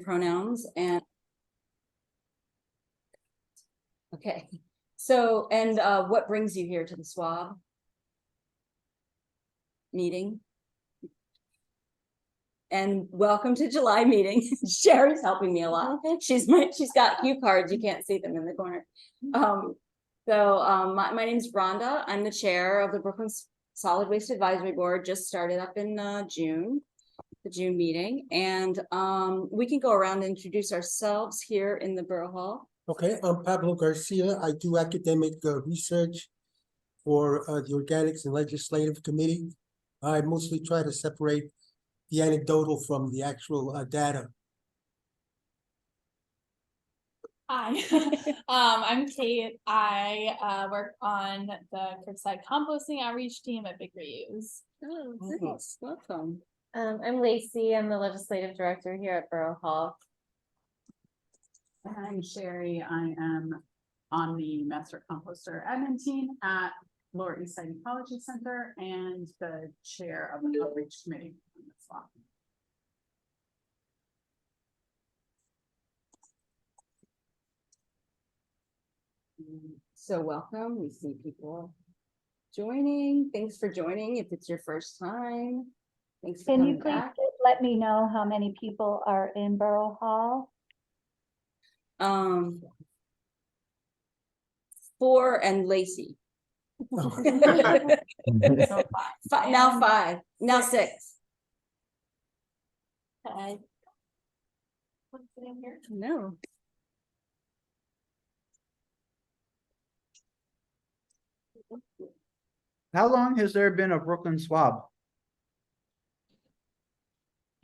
pronouns and okay. So, and what brings you here to the SWAB meeting? And welcome to July meeting. Sherry's helping me a lot. She's got cue cards. You can't see them in the corner. My name is Rhonda. I'm the chair of the Brooklyn Solid Waste Advisory Board. Just started up in June, the June meeting, and we can go around and introduce ourselves here in the Borough Hall. Okay, I'm Pablo Garcia. I do academic research for the Organics and Legislative Committee. I mostly try to separate the anecdotal from the actual data. Hi, I'm Kate. I work on the curbside composting outreach team at Big Reuse. Oh, nice. Welcome. I'm Lacey. I'm the legislative director here at Borough Hall. I'm Sherry. I am on the master composter admin team at Lower East Side Ecology Center and the chair of the outreach committee on this law. So welcome. We see people joining. Thanks for joining. If it's your first time, thanks for Can you coming please back. let me know how many people are in Borough Hall? 4 and Lacey. So Now 5. Now 6. Okay. What's the name here? No. How long has there been a Brooklyn SWAB?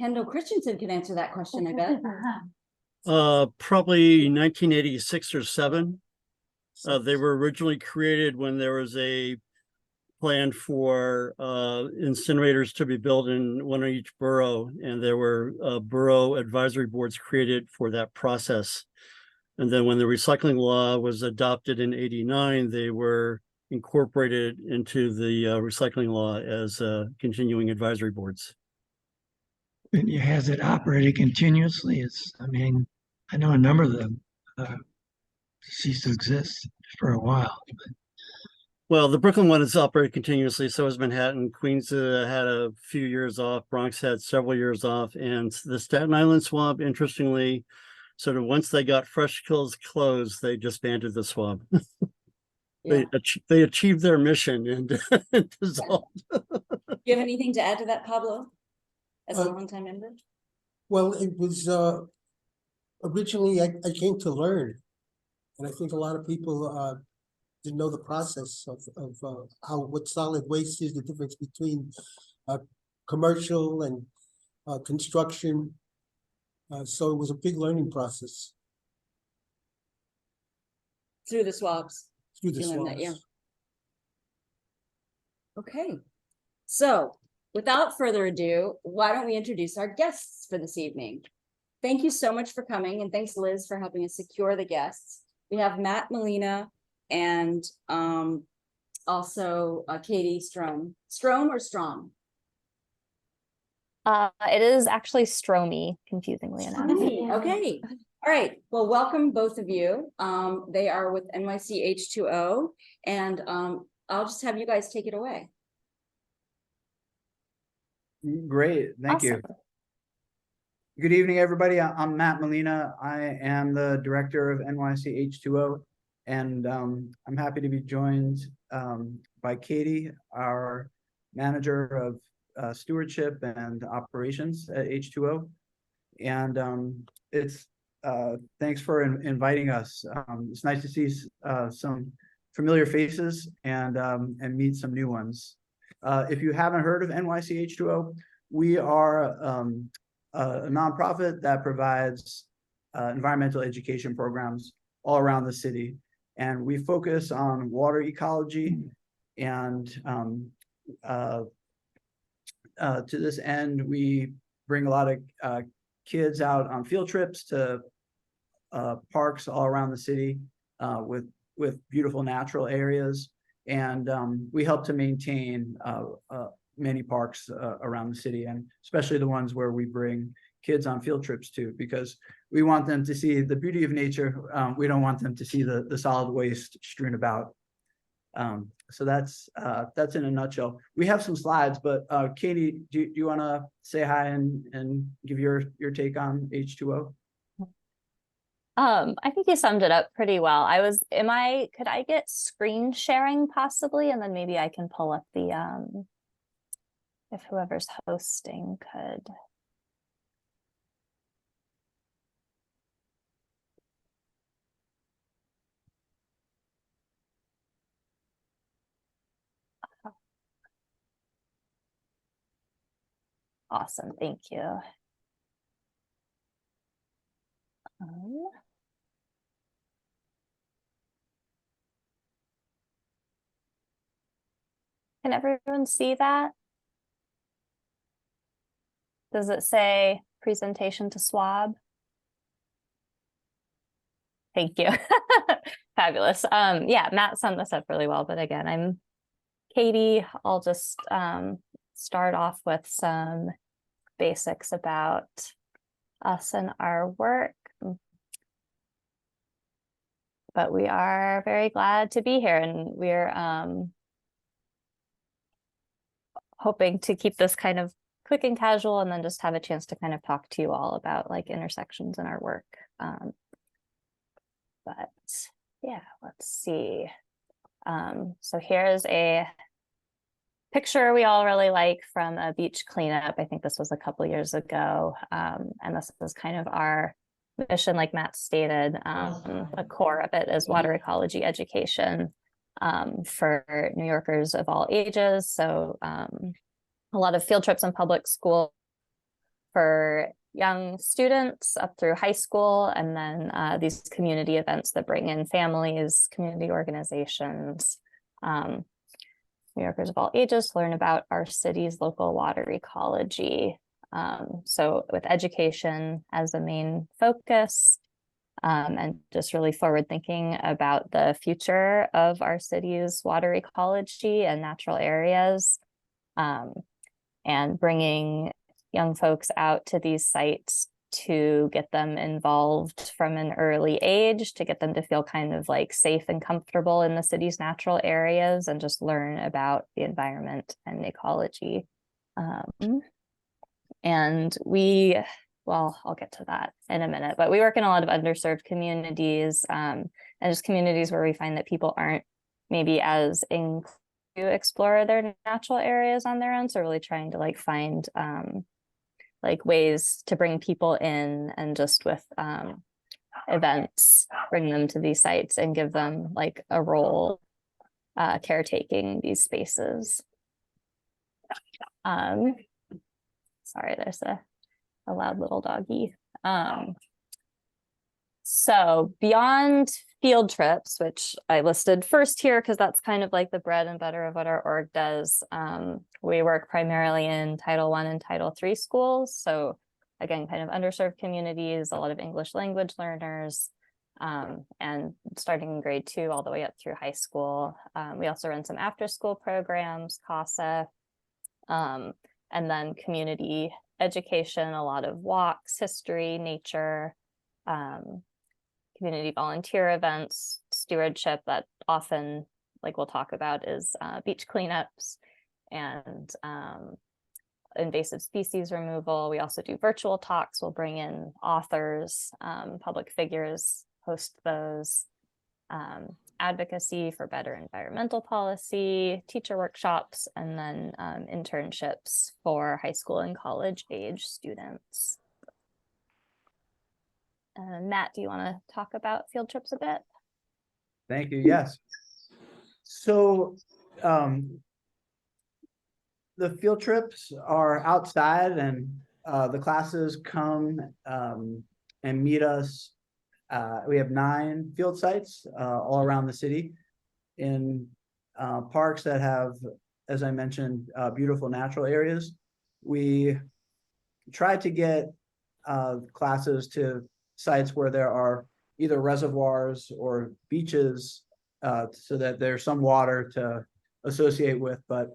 Kendall Christensen can answer that question, I bet. Probably 1986 or 7. They were originally created when there was a plan for incinerators to be built in one of each borough, and there were borough advisory boards created for that process. And then when the recycling law was adopted in '89, they were incorporated into the recycling law as continuing advisory boards. And has it operated continuously? I know a number of them ceased to exist for a while. Well, the Brooklyn one has operated continuously, so has Manhattan. Queens had a few years off. Bronx had several years off. And the Staten Island SWAB, interestingly, sort of once they got Fresh Kills closed, they disbanded the SWAB. Yeah. They achieved their mission and dissolved. Do you have anything to add to that, Pablo, as a longtime member? Well, it was originally I came to learn, and I think a lot of people didn't know the process of what solid waste is, the difference between commercial and construction. So it was a big learning process Through the SWABs. through the You learned that, SWABs. yeah. Okay. So without further ado, why don't we introduce our guests for this evening? Thank you so much for coming, and thanks, Liz, for helping us secure the guests. We have Matt Malina and also Katie Stromme. Stromme or Stromme? It is actually Stromme, confusingly enough. Okay. All right. Well, welcome both of you. They are with NYC H2O, and I'll just have you guys take it away. Great, thank you. Good evening, everybody. I'm Matt Malina. I am the director of NYC H2O, and I'm happy to be joined by Katie, our manager of stewardship and operations at H2O. And it's thanks for inviting us. It's nice to see some familiar faces and meet some new ones. If you haven't heard of NYC H2O, we are a nonprofit that provides environmental education programs all around the city. And we focus on water ecology. And to this end, we bring a lot of kids out on field trips to parks all around the city with beautiful natural areas. And we help to maintain many parks around the city, and especially the ones where we bring kids on field trips to, because we want them to see the beauty of nature. We don't want them to see the solid waste strewn about. So that's in a nutshell. We have some slides, but Katie, do you want to say hi and give your take on H2O? I think you summed it up pretty well. Could I get screen sharing possibly? And then maybe I can pull up the, if whoever's hosting could. Awesome, thank you. Can everyone see that? Does it say presentation to SWAB? Thank you. Fabulous. Yeah, Matt summed this up really well, but again, I'm Katie. I'll just start off with some basics about us and our work. But we are very glad to be here, and we're hoping to keep this kind of quick and casual, and then just have a chance to kind of talk to you all about like intersections in our work. But yeah, let's see. So here's a picture we all really like from a beach cleanup. I think this was a couple years ago. And this is kind of our mission, like Matt stated. A core of it is water ecology education for New Yorkers of all ages. So a lot of field trips in public school for young students up through high school, and then these community events that bring in families, community organizations, New Yorkers of all ages, learn about our city's local water ecology. So with education as a main focus, and just really forward thinking about the future of our city's water ecology and natural areas, and bringing young folks out to these sites to get them involved from an early age, to get them to feel kind of like safe and comfortable in the city's natural areas and just learn about the environment and ecology. And well, I'll get to that in a minute, but we work in a lot of underserved communities, and just communities where we find that people aren't maybe as inclined to explore their natural areas on their own. So really trying to like find like ways to bring people in, and just with events, bring them to these sites and give them like a role caretaking these spaces. Sorry, there's a loud little doggy. So beyond field trips, which I listed first here because that's kind of like the bread and butter of what our org does, we work primarily in Title I and Title III schools. So again, kind of underserved communities, a lot of English language learners, and starting in grade 2 all the way up through high school. We also run some after school programs, CASA, and then community education, a lot of walks, history, nature, community volunteer events, stewardship that often, like we'll talk about, is beach cleanups and invasive species removal. We also do virtual talks. We'll bring in authors, public figures, host those, advocacy for better environmental policy, teacher workshops, and then internships for high school and college age students. Matt, do you want to talk about field trips a bit? Thank you. Yes. So the field trips are outside, and the classes come and meet us. We have 9 field sites all around the city in parks that have, as I mentioned, beautiful natural areas. We try to get classes to sites where there are either reservoirs or beaches, so that there's some water to associate with, but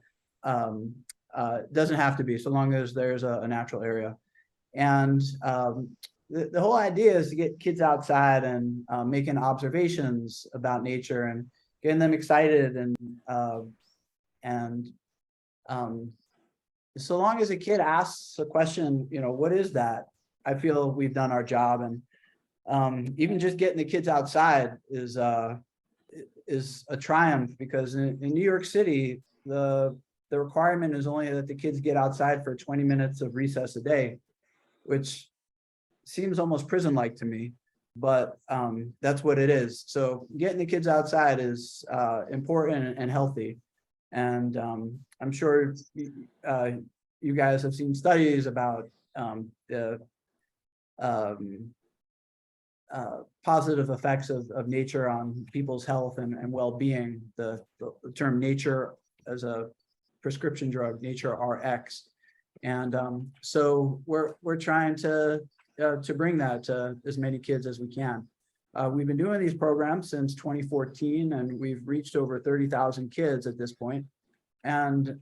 it doesn't have to be, so long as there's a natural area. And the whole idea is to get kids outside and making observations about nature and getting them excited and so long as a kid asks a question, what is that? I feel we've done our job. And even just getting the kids outside is a triumph, because in New York City, the requirement is only that the kids get outside for 20 minutes of recess a day, which seems almost prison-like to me, but that's what it is. So getting the kids outside is important and healthy. And I'm sure you guys have seen studies about the positive effects of nature on people's health and well-being. The term nature as a prescription drug, nature RX. And so we're trying to bring that to as many kids as we can. We've been doing these programs since 2014, and we've reached over 30,000 kids at this point. And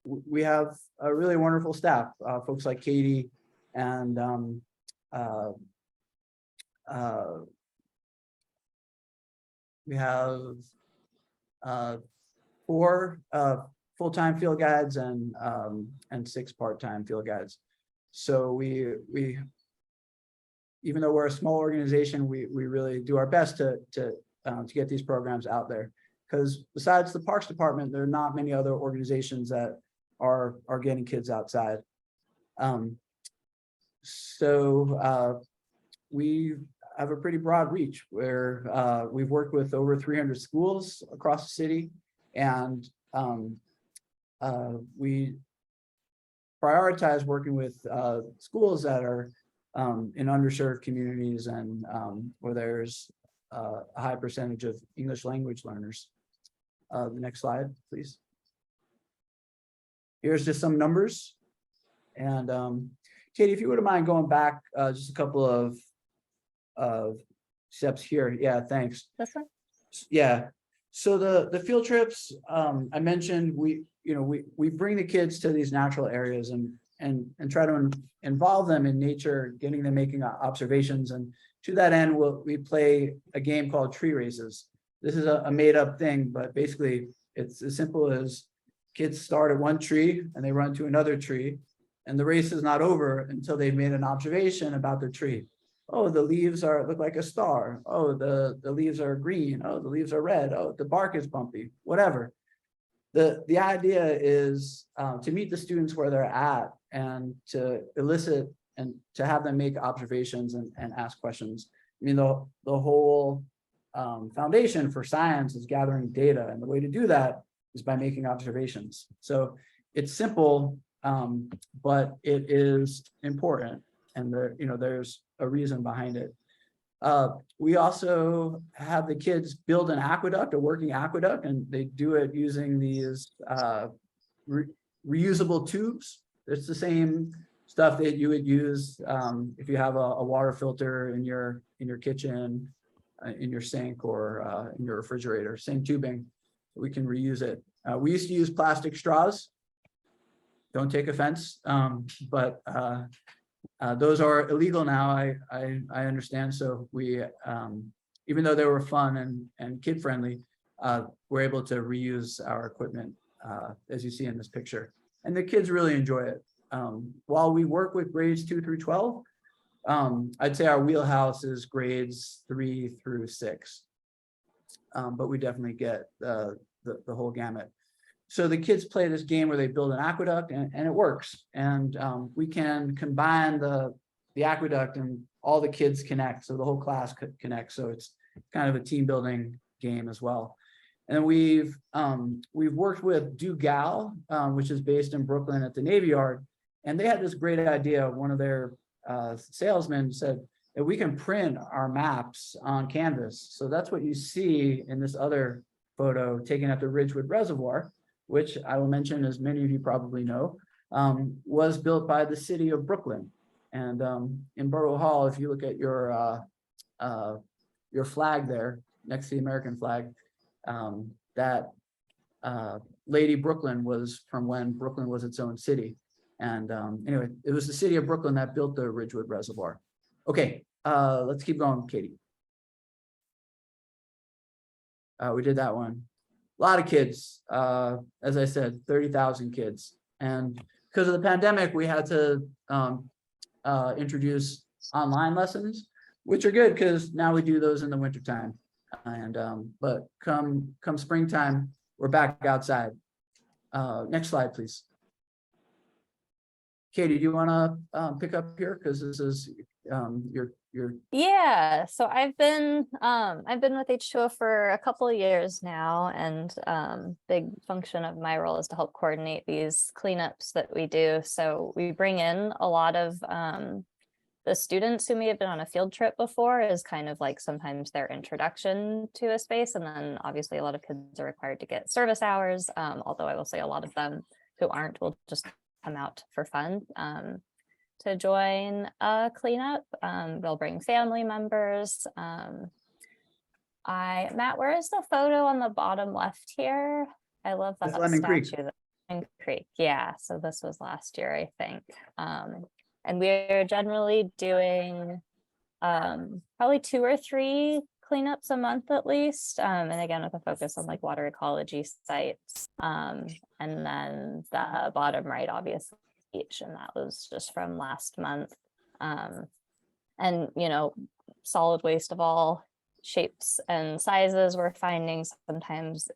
we have a really wonderful staff, folks like Katie and we have 4 full-time field guides and 6 part-time field guides. So we even though we're a small organization, we really do our best to get these programs out there, because besides the Parks Department, there are not many other organizations that are getting kids outside. We have a pretty broad reach, where we've worked with over 300 schools across the city, and we prioritize working with schools that are in underserved communities and where there's a high percentage of English language learners. The next slide, please. Here's just some numbers. And Katie, if you wouldn't mind going back just a couple of steps here. Yeah, thanks. This one? Yeah. So the field trips, I mentioned, we bring the kids to these natural areas and try to involve them in nature, getting them making observations. And to that end, we play a game called tree races. This is a made up thing, but basically it's as simple as kids start at one tree and they run to another tree, and the race is not over until they've made an observation about the tree. Oh, the leaves look like a star. Oh, the leaves are green. Oh, the leaves are red. Oh, the bark is bumpy, whatever. The idea is to meet the students where they're at and to elicit and to have them make observations and ask questions. I mean, the whole foundation for science is gathering data, and the way to do that is by making observations. So it's simple, but it is important, and there's a reason behind it. We also have the kids build an aqueduct, a working aqueduct, and they do it using these reusable tubes. It's the same stuff that you would use if you have a water filter in your kitchen, in your sink, or in your refrigerator. Same tubing, we can reuse it. We used to use plastic straws. Don't take offense, but those are illegal now, I understand. So we, even though they were fun and kid friendly, we're able to reuse our equipment, as you see in this picture. And the kids really enjoy it. While we work with grades 2 through 12, I'd say our wheelhouse is grades 3 through 6. But we definitely get the whole gamut. So the kids play this game where they build an aqueduct, and it works. And we can combine the aqueduct and all the kids connect. So the whole class could connect. So it's kind of a team building game as well. And we've worked with Dugal, which is based in Brooklyn at the Navy Yard. And they had this great idea. One of their salesmen said that we can print our maps on canvas. So that's what you see in this other photo taken at the Ridgewood Reservoir, which I will mention, as many of you probably know, was built by the city of Brooklyn. And in Borough Hall, if you look at your flag there next to the American flag, that Lady Brooklyn was from when Brooklyn was its own city. And anyway, it was the city of Brooklyn that built the Ridgewood Reservoir. Okay, let's keep going, Katie. We did that one. A lot of kids, as I said, 30,000 kids. And because of the pandemic, we had to introduce online lessons, which are good because now we do those in the wintertime. And but come springtime, we're back outside. Next slide, please. Katie, do you want to pick up here? Because this is your Yeah, so I've been with H2O for a couple of years now, and big function of my role is to help coordinate these cleanups that we do. So we bring in a lot of the students who may have been on a field trip before as kind of like sometimes their introduction to a space, and then obviously a lot of kids are required to get service hours, although I will say a lot of them who aren't will just come out for fun to join a cleanup. They'll bring family members. Matt, where is the photo on the bottom left here? I love that That's Lemon Creek. statue. Lemon Creek, yeah. So this was last year, I think. And we're generally doing probably 2 or 3 cleanups a month at least. And again, with a focus on like water ecology sites. And then the bottom right, obviously, beach, and that was just from last month. And you know, solid waste of all shapes and sizes we're finding. Sometimes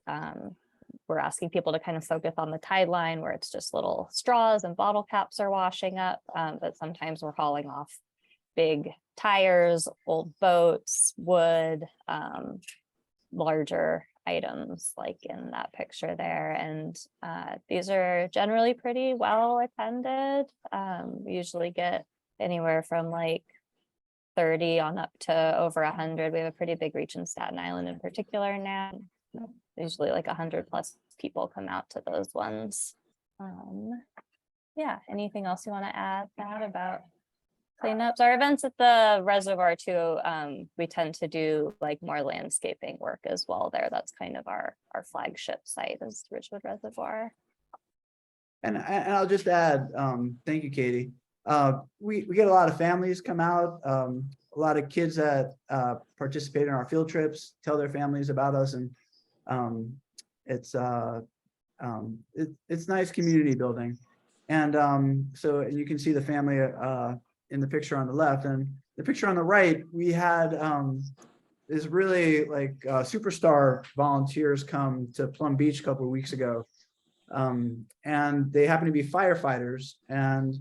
we're asking people to kind of focus on the tide line where it's just little straws and bottle caps are washing up, but sometimes we're hauling off big tires, old boats, wood, larger items like in that picture there. And these are generally pretty well attended. We usually get anywhere from like 30 on up to over 100. We have a pretty big reach in Staten Island in particular now. Usually like 100 plus people come out to those ones. Yeah, anything else you want to add about cleanups? Our events at the reservoir too, we tend to do like more landscaping work as well there. That's kind of our flagship site is Ridgewood Reservoir. And I'll just add, thank you, Katie. We get a lot of families come out, a lot of kids that participate in our field trips, tell their families about us, and it's nice community building. And so you can see the family in the picture on the left, and the picture on the right, we had is really like superstar volunteers come to Plum Beach a couple of weeks ago. And they happen to be firefighters, and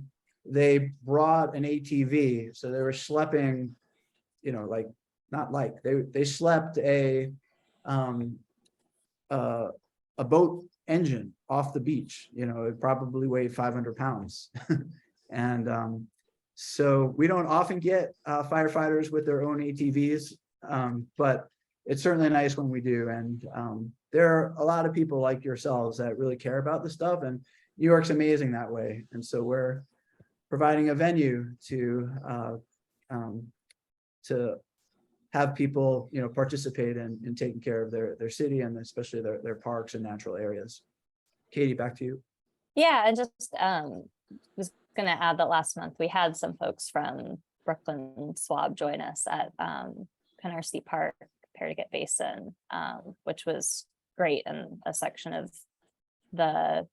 they brought an ATV. So they were schlepping, you know, like, not like, they schlepped a boat engine off the beach. You know, it probably weighed 500 pounds. And so we don't often get firefighters with their own ATVs, but it's certainly nice when we do. And there are a lot of people like yourselves that really care about this stuff, and New York's amazing that way. And so we're providing a venue to have people, you know, participate in taking care of their city, and especially their parks and natural areas. Katie, back to you. Yeah, and just was going to add that last month we had some folks from Brooklyn SWAB join us at Canarsie Park, Paraget Basin, which was great, and a section of the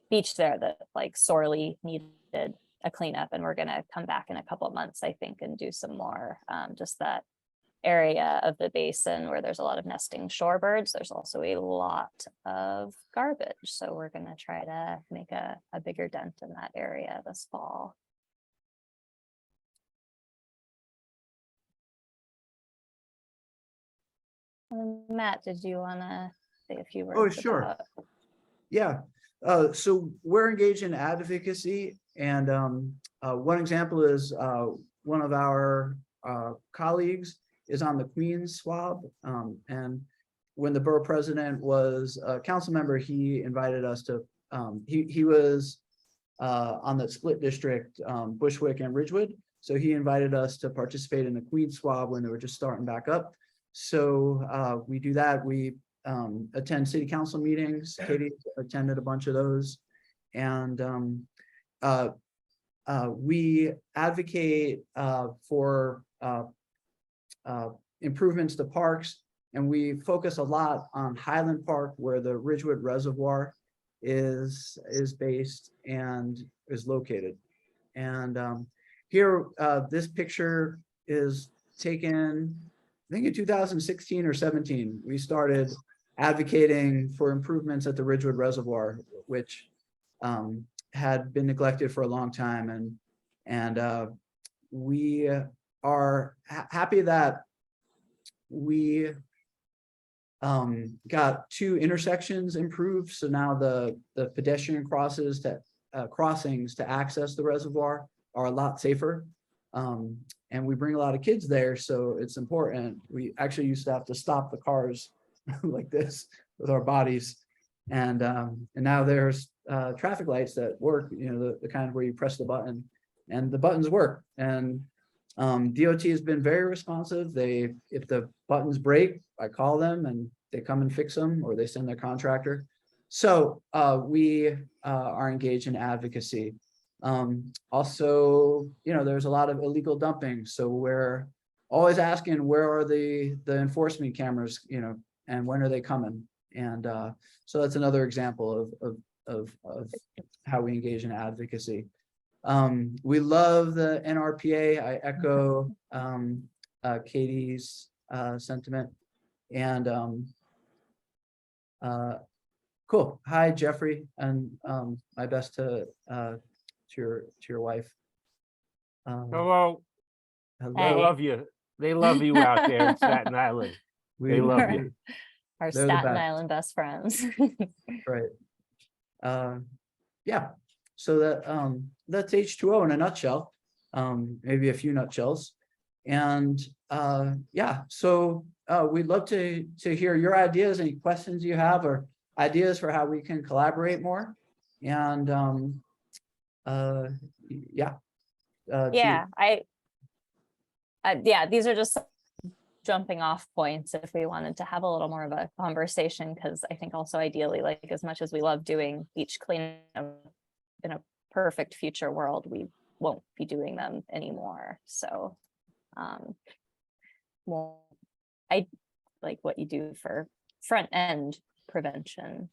beach there that like sorely needed a cleanup. And we're going to come back in a couple of months, I think, and do some more. Just that area of the basin where there's a lot of nesting shorebirds, there's also a lot of garbage. So we're going to try to make a bigger dent in that area this fall. Matt, did you want to say a few words? Oh, sure. Yeah. So we're engaged in advocacy, and one example is one of our colleagues is on the BkSWAB, and when the borough president was a council member, he invited us to, he was on the split district, Bushwick and Ridgewood. So he invited us to participate in the BkSWAB when they were just starting back up. So we do that. We attend city council meetings. Katie attended a bunch of those. And we advocate for improvements to parks, and we focus a lot on Highland Park, where the Ridgewood Reservoir is based and is located. And here, this picture is taken, I think in 2016 or 17. We started advocating for improvements at the Ridgewood Reservoir, which had been neglected for a long time, and we are happy that we got 2 intersections improved. So now the pedestrian crossings to access the reservoir are a lot safer. And we bring a lot of kids there, so it's important. We actually used to have to stop the cars like this with our bodies. And now there's traffic lights that work, you know, the kind where you press the button and the buttons work. And DOT has been very responsive. If the buttons break, I call them and they come and fix them, or they send their contractor. So we are engaged in advocacy. Also, you know, there's a lot of illegal dumping. So we're always asking, where are the enforcement cameras, you know, and when are they coming? And so that's another example of how we engage in advocacy. We love the NRPA. I echo Katie's sentiment. And cool. Hi, Jeffrey, and my best to your wife. Hello. Hello. They love you. They love you out there in Staten Island. They love you. Our They're the Staten best. Island best friends. Right. Yeah. So that's H2O in a nutshell. Maybe a few nutshells. And yeah, so we'd love to hear your ideas, any questions you have, or ideas for how we can collaborate more. And yeah. Yeah, yeah, these are just jumping off points if we wanted to have a little more of a conversation, because I think also ideally, like, as much as we love doing beach cleanup, in a perfect future world, we won't be doing them anymore. So well, I like what you do for front end prevention.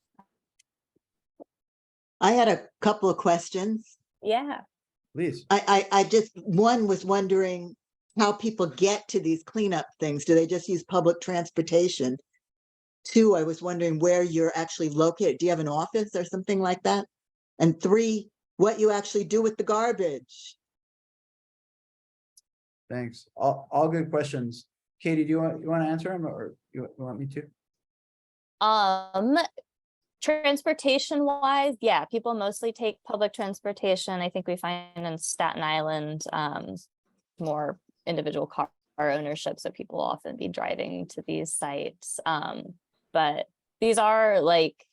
I had a couple of questions. Yeah. Please. I just, one was wondering how people get to these cleanup things. Do they just use public transportation? 2, I was wondering where you're actually located. Do you have an office or something like that? And 3, what you actually do with the garbage? Thanks. All good questions. Katie, do you want to answer them, or you want me to? Transportation wise, yeah, people mostly take public transportation. I think we find in Staten Island more individual car ownership, so people will often be driving to these sites. But these are like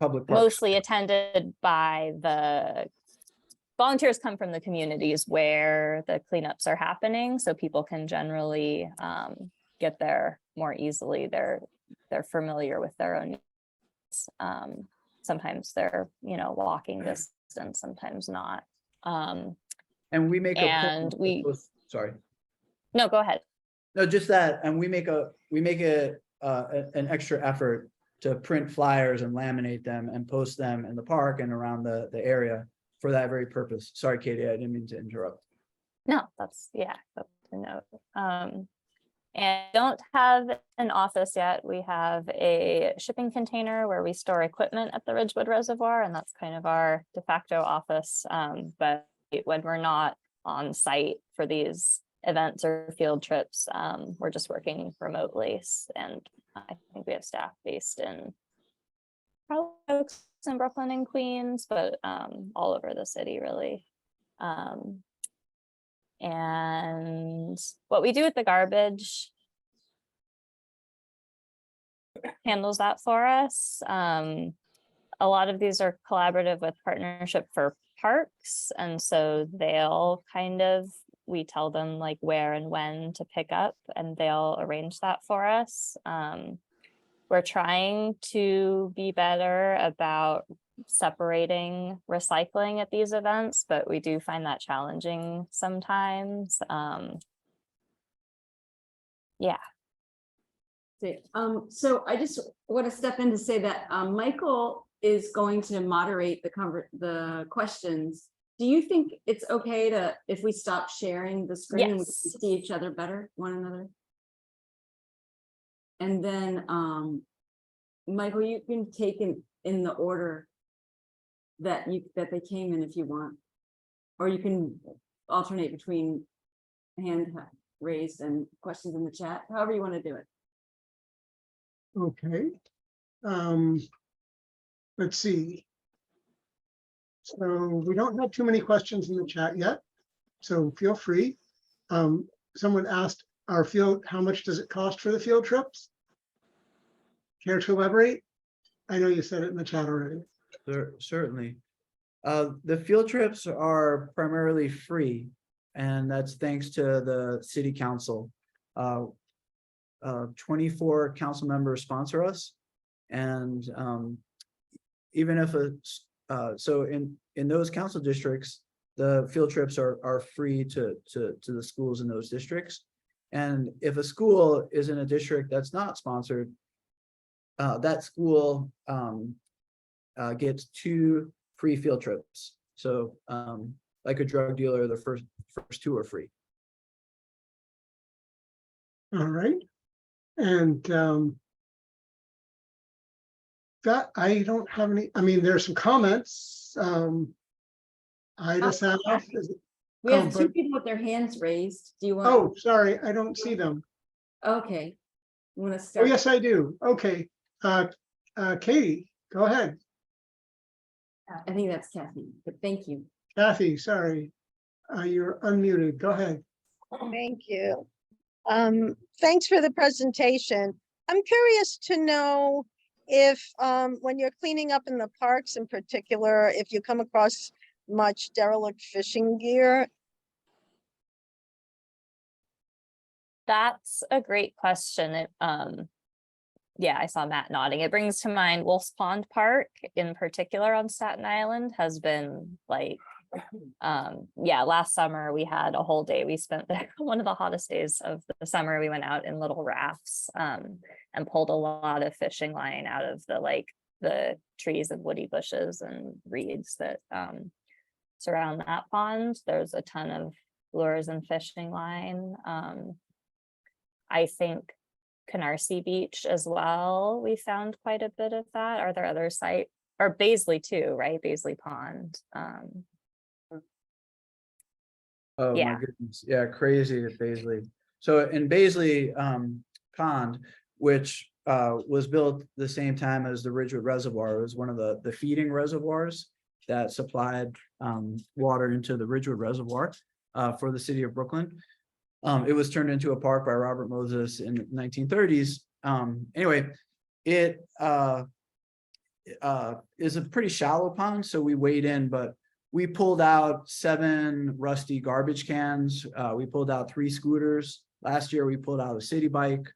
Public parks. mostly attended by the volunteers, come from the communities where the cleanups are happening, so people can generally get there more easily. They're familiar with their own needs. Sometimes they're, you know, walking distance, sometimes not. And we make and sorry. No, go ahead. No, just that, and we make an extra effort to print flyers and laminate them and post them in the park and around the area for that very purpose. Sorry, Katie, I didn't mean to interrupt. No, that's to note. And don't have an office yet. We have a shipping container where we store equipment at the Ridgewood Reservoir, and that's kind of our de facto office. But when we're not on site for these events or field trips, we're just working remotely. And I think we have staff based in probably in Brooklyn and Queens, but all over the city, really. And what we do with the garbage handles that for us. A lot of these are collaborative with Partnership for Parks, and so they'll we tell them like where and when to pick up, and they'll arrange that for us. We're trying to be better about separating recycling at these events, but we do find that challenging sometimes. Yeah. So I just want to step in to say that Michael is going to moderate the questions. Do you think it's okay to, if we stop sharing the screen, we can Yes. see each other better, one another? And then, Michael, you can take in the order that they came in if you want, or you can alternate between hand raised and questions in the chat, however you want to do it. Okay. Let's see. So we don't have too many questions in the chat yet, so feel free. Someone asked how much does it cost for the field trips? Care to elaborate? I know you said it in the chat already. Certainly. The field trips are primarily free, and that's thanks to the city council. 24 council members sponsor us, and even if so in those council districts, the field trips are free to the schools in those districts. And if a school is in a district that's not sponsored, that school gets 2 free field trips. So like a drug dealer, the first 2 are free. All right. And that I don't have any, I mean, there's some comments. I just have. We have 2 but- people with their hands raised. Do you want? Oh, sorry, I don't see them. Okay. You want to Oh, start? yes, I do. Okay. Katie, go ahead. I think that's Kathy, but thank you. Kathy, sorry. You're unmuted. Go ahead. Thank you. Thanks for the presentation. I'm curious to know if, when you're cleaning up in the parks in particular, if you come across much derelict fishing gear. That's a great question. Yeah, I saw Matt nodding. It brings to mind Wolf's Pond Park in particular on Staten Island has been like, yeah, last summer we had a whole day we spent there. One of the hottest days of the summer, we went out in little rafts and pulled a lot of fishing line out of the trees and woody bushes and reeds that surround that pond. There's a ton of lures and fishing line. I think Canarsie Beach as well, we found quite a bit of that. Are there other sites, or Baisley too, right? Baisley Pond. Oh Yeah. my goodness. Yeah, crazy at Baisley. So in Baisley Pond, which was built the same time as the Ridgewood Reservoir, it was one of the feeding reservoirs that supplied water into the Ridgewood Reservoir for the city of Brooklyn. It was turned into a park by Robert Moses in the 1930s. Anyway, it is a pretty shallow pond, so we wade in, but we pulled out 7 rusty garbage cans. We pulled out 3 scooters. Last year, we pulled out a city bike.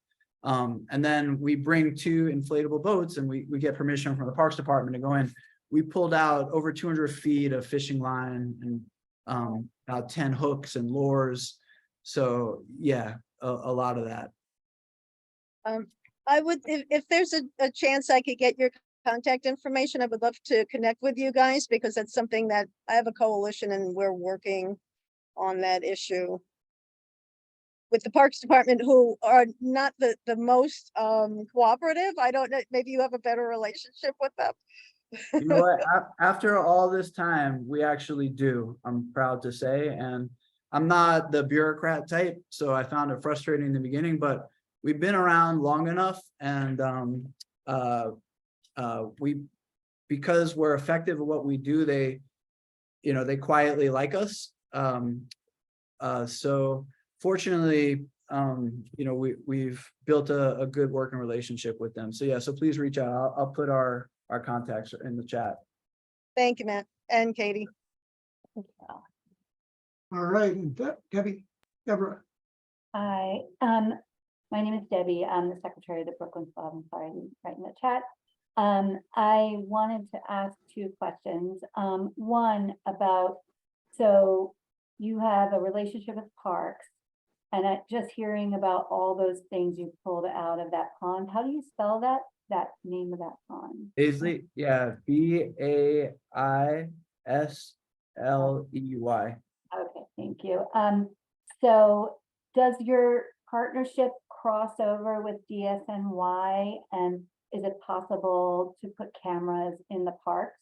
And then we bring 2 inflatable boats, and we get permission from the Parks Department to go in. We pulled out over 200 feet of fishing line and about 10 hooks and lures. So yeah, a lot of that. I would, if there's a chance I could get your contact information, I would love to connect with you guys, because that's something that I have a coalition and we're working on that issue with the Parks Department, who are not the most cooperative. I don't know, maybe you have a better relationship with them. You know what? After all this time, we actually do. I'm proud to say, and I'm not the bureaucrat type, so I found it frustrating in the beginning, but we've been around long enough, and because we're effective at what we do, they quietly like us. So fortunately, we've built a good working relationship with them. So yeah, so please reach out. I'll put our contacts in the chat. Thank you, Matt and Katie. All right, and Deborah. Hi, my name is Debbie. I'm the secretary of the Brooklyn Club. I'm sorry, I didn't write in the chat. I wanted to ask two questions. One about, so you have a relationship with parks. And just hearing about all those things you pulled out of that pond, how do you spell that name of that pond? Paisley, yeah, BAISLEY. Okay, thank you. So does your partnership cross over with DSNY, and is it possible to put cameras in the parks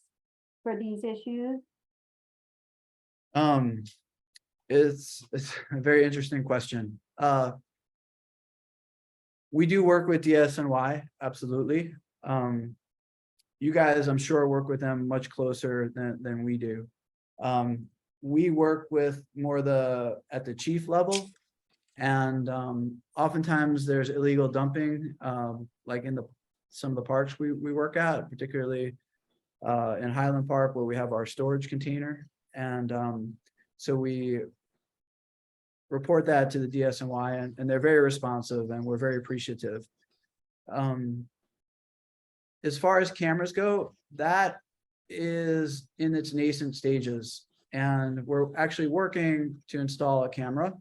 for these issues? It's a very interesting question. We do work with DSNY, absolutely. You guys, I'm sure, work with them much closer than we do. We work with more at the chief level, and oftentimes there's illegal dumping, like in some of the parks we work at, particularly in Highland Park, where we have our storage container, and so we report that to the DSNY, and they're very responsive, and we're very appreciative. As far as cameras go, that is in its nascent stages, and we're actually working to install a camera,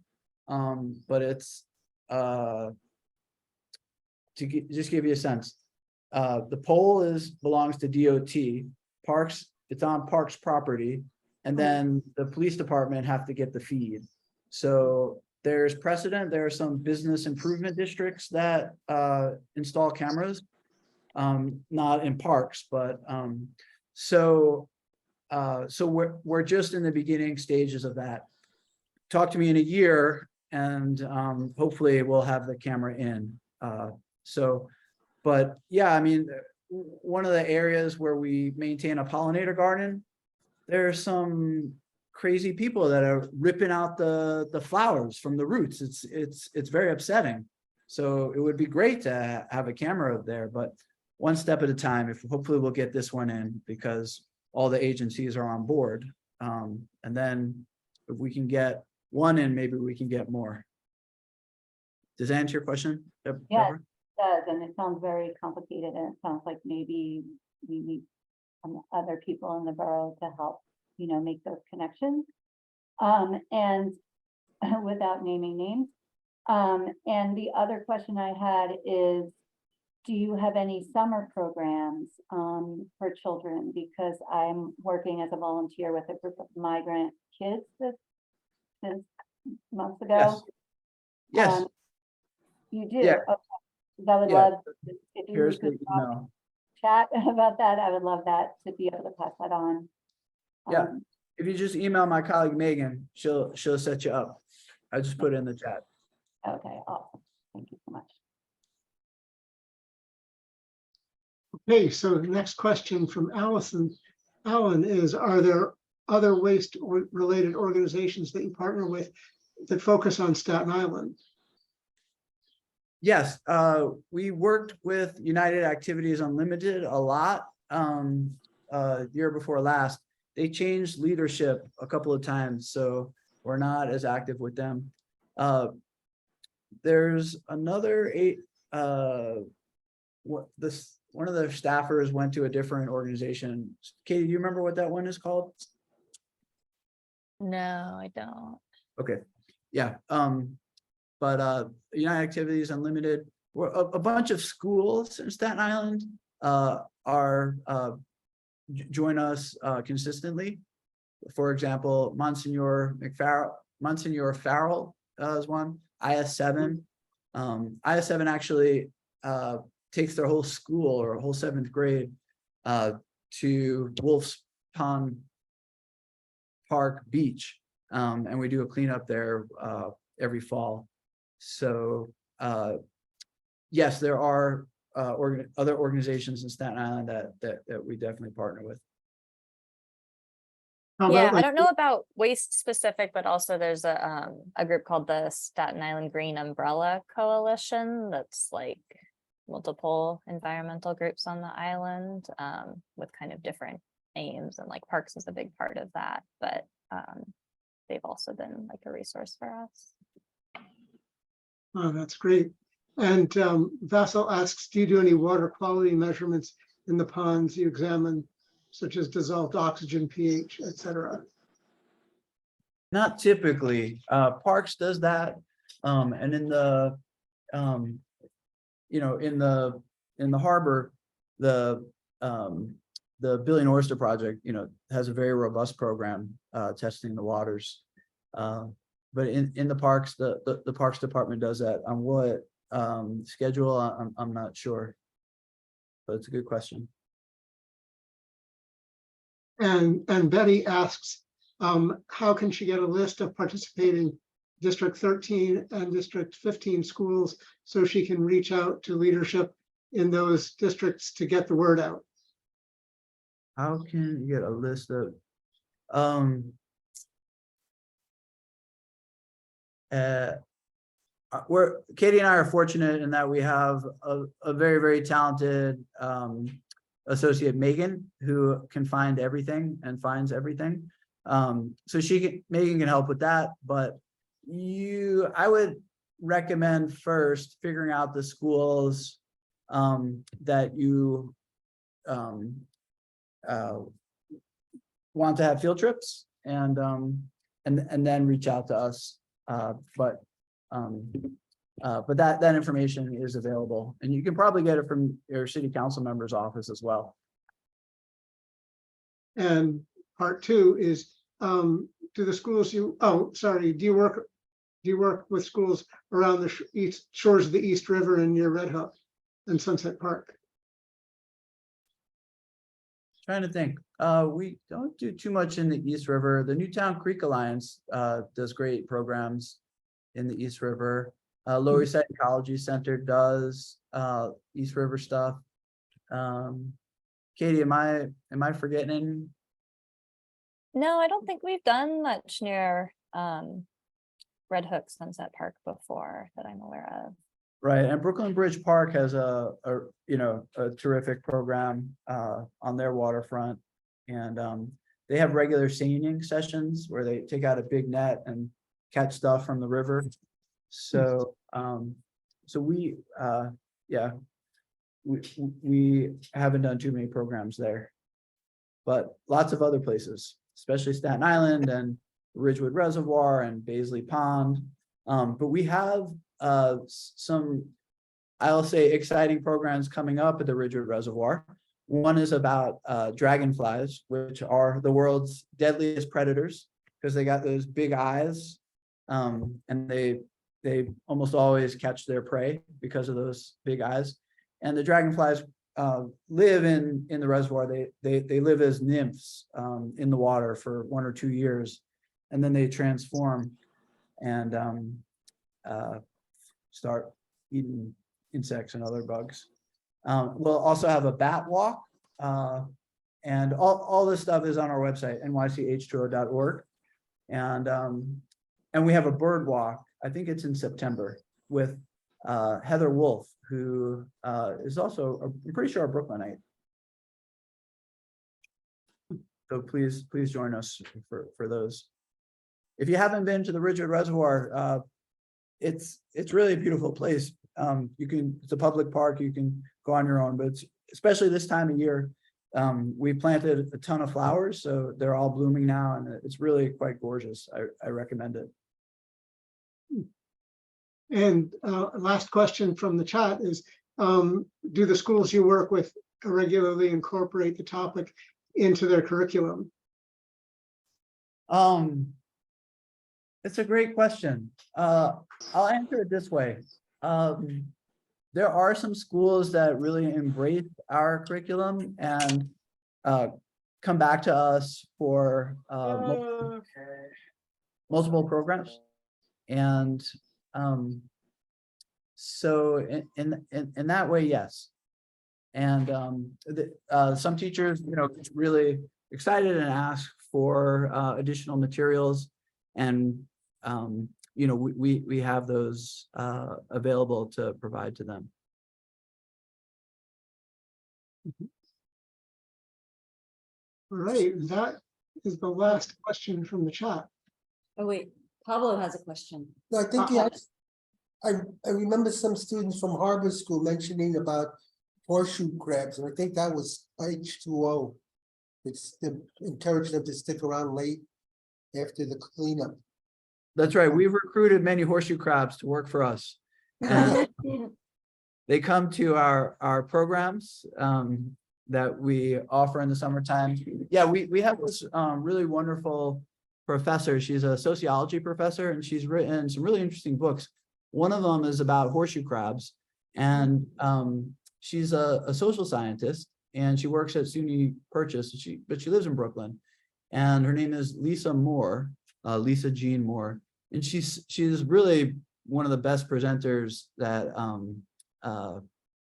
but it's just give you a sense. The pole belongs to DOT, Parks, it's on Parks property, and then the police department have to get the feed. So there's precedent. There are some business improvement districts that install cameras, not in parks, but so we're just in the beginning stages of that. Talk to me in a year, and hopefully we'll have the camera in. But yeah, I mean, one of the areas where we maintain a pollinator garden, there are some crazy people that are ripping out the flowers from the roots. It's very upsetting. So it would be great to have a camera up there, but one step at a time. Hopefully we'll get this one in, because all the agencies are on board. And then if we can get one in, maybe we can get more. Does that answer your question, Yeah, Deborah? it does, and it sounds very complicated, and it sounds like maybe we need other people in the borough to help, make those connections. And without naming names. And the other question I had is, do you have any summer programs for children? Because I'm working as a volunteer with a group of migrant kids since months ago. Yes. You do? Yeah. Okay. I would Yeah. love if you Here's could the email. chat about that. I would love that, to be able to pass that on. Yeah. If you just email my colleague Megan, she'll set you up. I just put it in the chat. Okay, awesome. Thank you so much. Okay, so the next question from Alan is, are there other waste related organizations that you partner with that focus on Staten Island? Yes, we worked with United Activities Unlimited a lot year before last. They changed leadership a couple of times, so we're not as active with them. There's another one of their staffers went to a different organization. Katie, do you remember what that one is called? No, I don't. Okay, yeah. But United Activities Unlimited, a bunch of schools in Staten Island join us consistently. For example, Monsignor Farrell is one. IS7. IS7 actually takes their whole school, or whole 7th grade, to Wolf's Pond Park Beach, and we do a cleanup there every fall. So yes, there are other organizations in Staten Island that we definitely partner with. Yeah, I don't know about waste specific, but also there's a group called the Staten Island Green Umbrella Coalition that's like multiple environmental groups on the island with kind of different aims, and like parks is a big part of that, but they've also been like a resource for us. Oh, that's great. And Vassal asks, do you do any water quality measurements in the ponds you examine, such as dissolved oxygen, pH, et cetera? Not typically. Parks does that. And in the, in the harbor, the Billy and Oyster Project, has a very robust program, testing the waters. But in the parks, the Parks Department does that. On what schedule, I'm not sure. But it's a good question. And Betty asks, how can she get a list of participating District 13 and District 15 schools so she can reach out to leadership in those districts to get the word out? How can you get a list of, Katie and I are fortunate in that we have a very, very talented associate, Megan, who can find everything and finds everything. So Megan can help with that, but I would recommend first figuring out the schools that you want to have field trips, and then reach out to us. But that information is available, and you can probably get it from your city council member's office as well. And part two is, do the schools do you work with schools around the east shores of the East River and near Red Hook and Sunset Park? Trying to think. We don't do too much in the East River. The Newtown Creek Alliance does great programs in the East River. Lower East Side Ecology Center does East River stuff. Katie, am I forgetting any? No, I don't think we've done much near Red Hook Sunset Park before that I'm aware of. Right, and Brooklyn Bridge Park has a terrific program on their waterfront, and they have regular seining sessions where they take out a big net and catch stuff from the river. So we haven't done too many programs there, but lots of other places, especially Staten Island and Ridgewood Reservoir and Baisley Pond. But we have some, I'll say, exciting programs coming up at the Ridgewood Reservoir. One is about dragonflies, which are the world's deadliest predators because they got those big eyes, and they almost always catch their prey because of those big eyes. And the dragonflies live in the reservoir. They live as nymphs in the water for 1 or 2 years, and then they transform and start eating insects and other bugs. We'll also have a bat walk, and all this stuff is on our website, nych2o.org. And we have a bird walk. I think it's in September with Heather Wolf, who is also, I'm pretty sure, a Brooklynite. So please join us for those. If you haven't been to the Ridgewood Reservoir, it's really a beautiful place. It's a public park, you can go on your own, but especially this time of year, we planted a ton of flowers, so they're all blooming now, and it's really quite gorgeous. I recommend it. And last question from the chat is, do the schools you work with regularly incorporate the topic into their curriculum? It's a great question. I'll answer it this way. There are some schools that really embrace our curriculum and come back to us for multiple programs. And so in that way, yes. And some teachers, really excited and ask for additional materials, and we have those available to provide to them. All right, that is the last question from the chat. Oh, wait, Pablo has a question. No, I think I remember some students from Harbor School mentioning about horseshoe crabs, and I think that was H2O. It's encouraged them to stick around late after the cleanup. That's right. We've recruited many horseshoe crabs to work for us. And they come to our programs that we offer in the summertime. Yeah, we have this really wonderful professor. She's a sociology professor, and she's written some really interesting books. One of them is about horseshoe crabs, and she's a social scientist, and she works at SUNY Purchase, but she lives in Brooklyn, and her name is Lisa Moore, Lisa Jean Moore, and she's really one of the best presenters that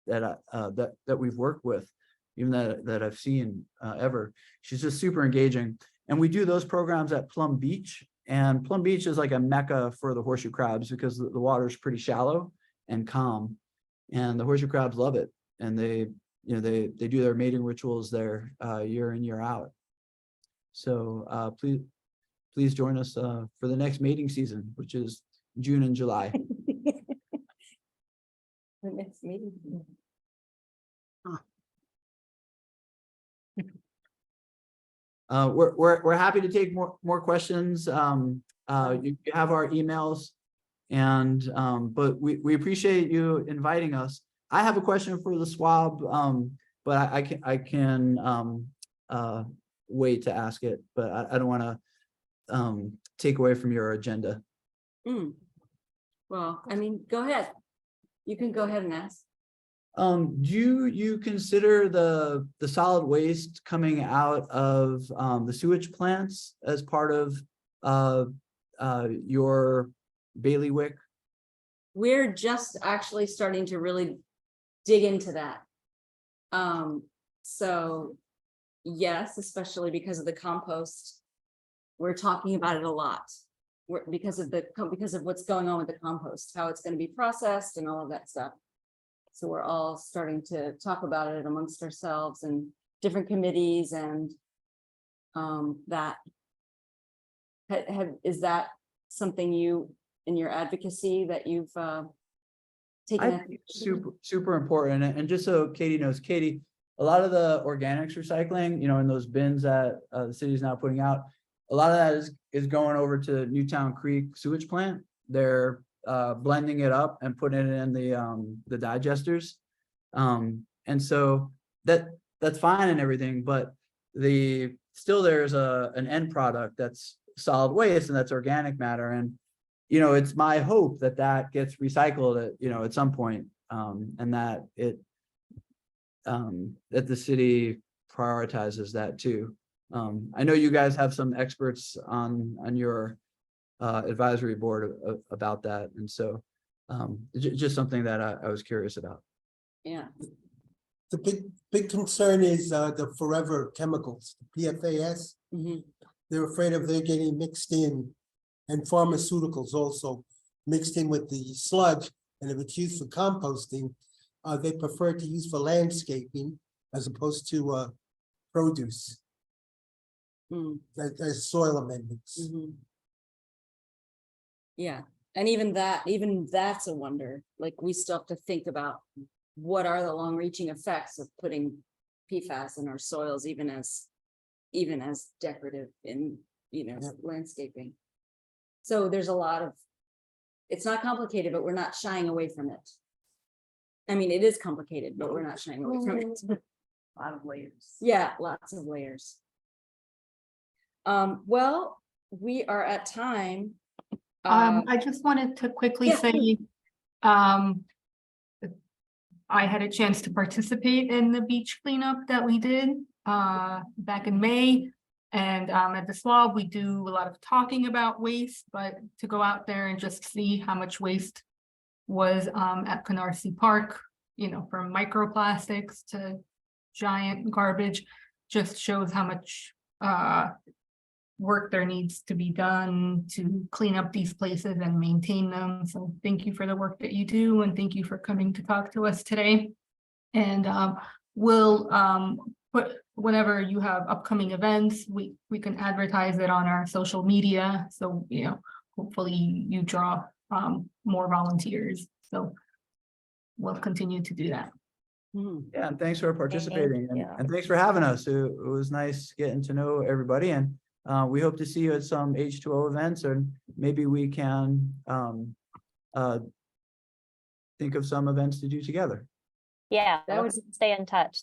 that we've worked with, even that I've seen ever. She's just super engaging, and we do those programs at Plum Beach, and Plum Beach is like a mecca for the horseshoe crabs because the water is pretty shallow and calm, and the horseshoe crabs love it, and they do their mating rituals there year in, year out. So please join us for the next mating season, which is June and July. The next meeting. We're happy to take more questions. You have our emails, and but we appreciate you inviting us. I have a question for the SWAB, but I can wait to ask it, but I don't want to take away from your agenda. Well, I mean, go ahead. You can go ahead and ask. Do you consider the solid waste coming out of the sewage plants as part of your bailiwick? We're just actually starting to really dig into that. So yes, especially because of the compost, we're talking about it a lot. Because of what's going on with the compost, how it's going to be processed and all of that stuff. So we're all starting to talk about it amongst ourselves and different committees, and that is that something you in your advocacy that you've taken? I think it's super important. And just so Katie knows, Katie, a lot of the organics recycling, in those bins that the city is now putting out, a lot of that is going over to Newtown Creek sewage plant. They're blending it up and putting it in the digesters, and so that's fine and everything, but there's an end product that's solid waste, and that's organic matter, and it's my hope that gets recycled at some point, and that that the city prioritizes that too. I know you guys have some experts on your advisory board about that, and so just something that I was curious about. Yeah. The big concern is the forever chemicals, the PFAS. They're afraid of they're getting mixed in, and pharmaceuticals also mixed in with the sludge. And if it's used for composting, they prefer to use for landscaping as opposed to produce. As soil amendments. Yeah, and even that's a wonder. Like, we still have to think about what are the long-reaching effects of putting PFAS in our soils, even as decorative in landscaping. So there's a lot of, it's not complicated, but we're not shying away from it. I mean, it is complicated, but we're not shying away from it. A lot of layers. Yeah, lots of layers. Well, we are at time. I just wanted to quickly say, I had a chance to participate in the beach cleanup that we did back in May. And at the SWAB, we do a lot of talking about waste, but to go out there and just see how much waste was at Canarsie Park, from microplastics to giant garbage, just shows how much work there needs to be done to clean up these places and maintain them. So thank you for the work that you do, and thank you for coming to talk to us today. And we'll put, whenever you have upcoming events, we can advertise it on our social media. So hopefully you draw more volunteers. So we'll continue to do that. Yeah, and thanks for participating you. and thanks for having us. It was nice getting to know everybody, and we hope to see you at some H2O events, and maybe we can think of some events to do together. Yeah, That let's stay in touch.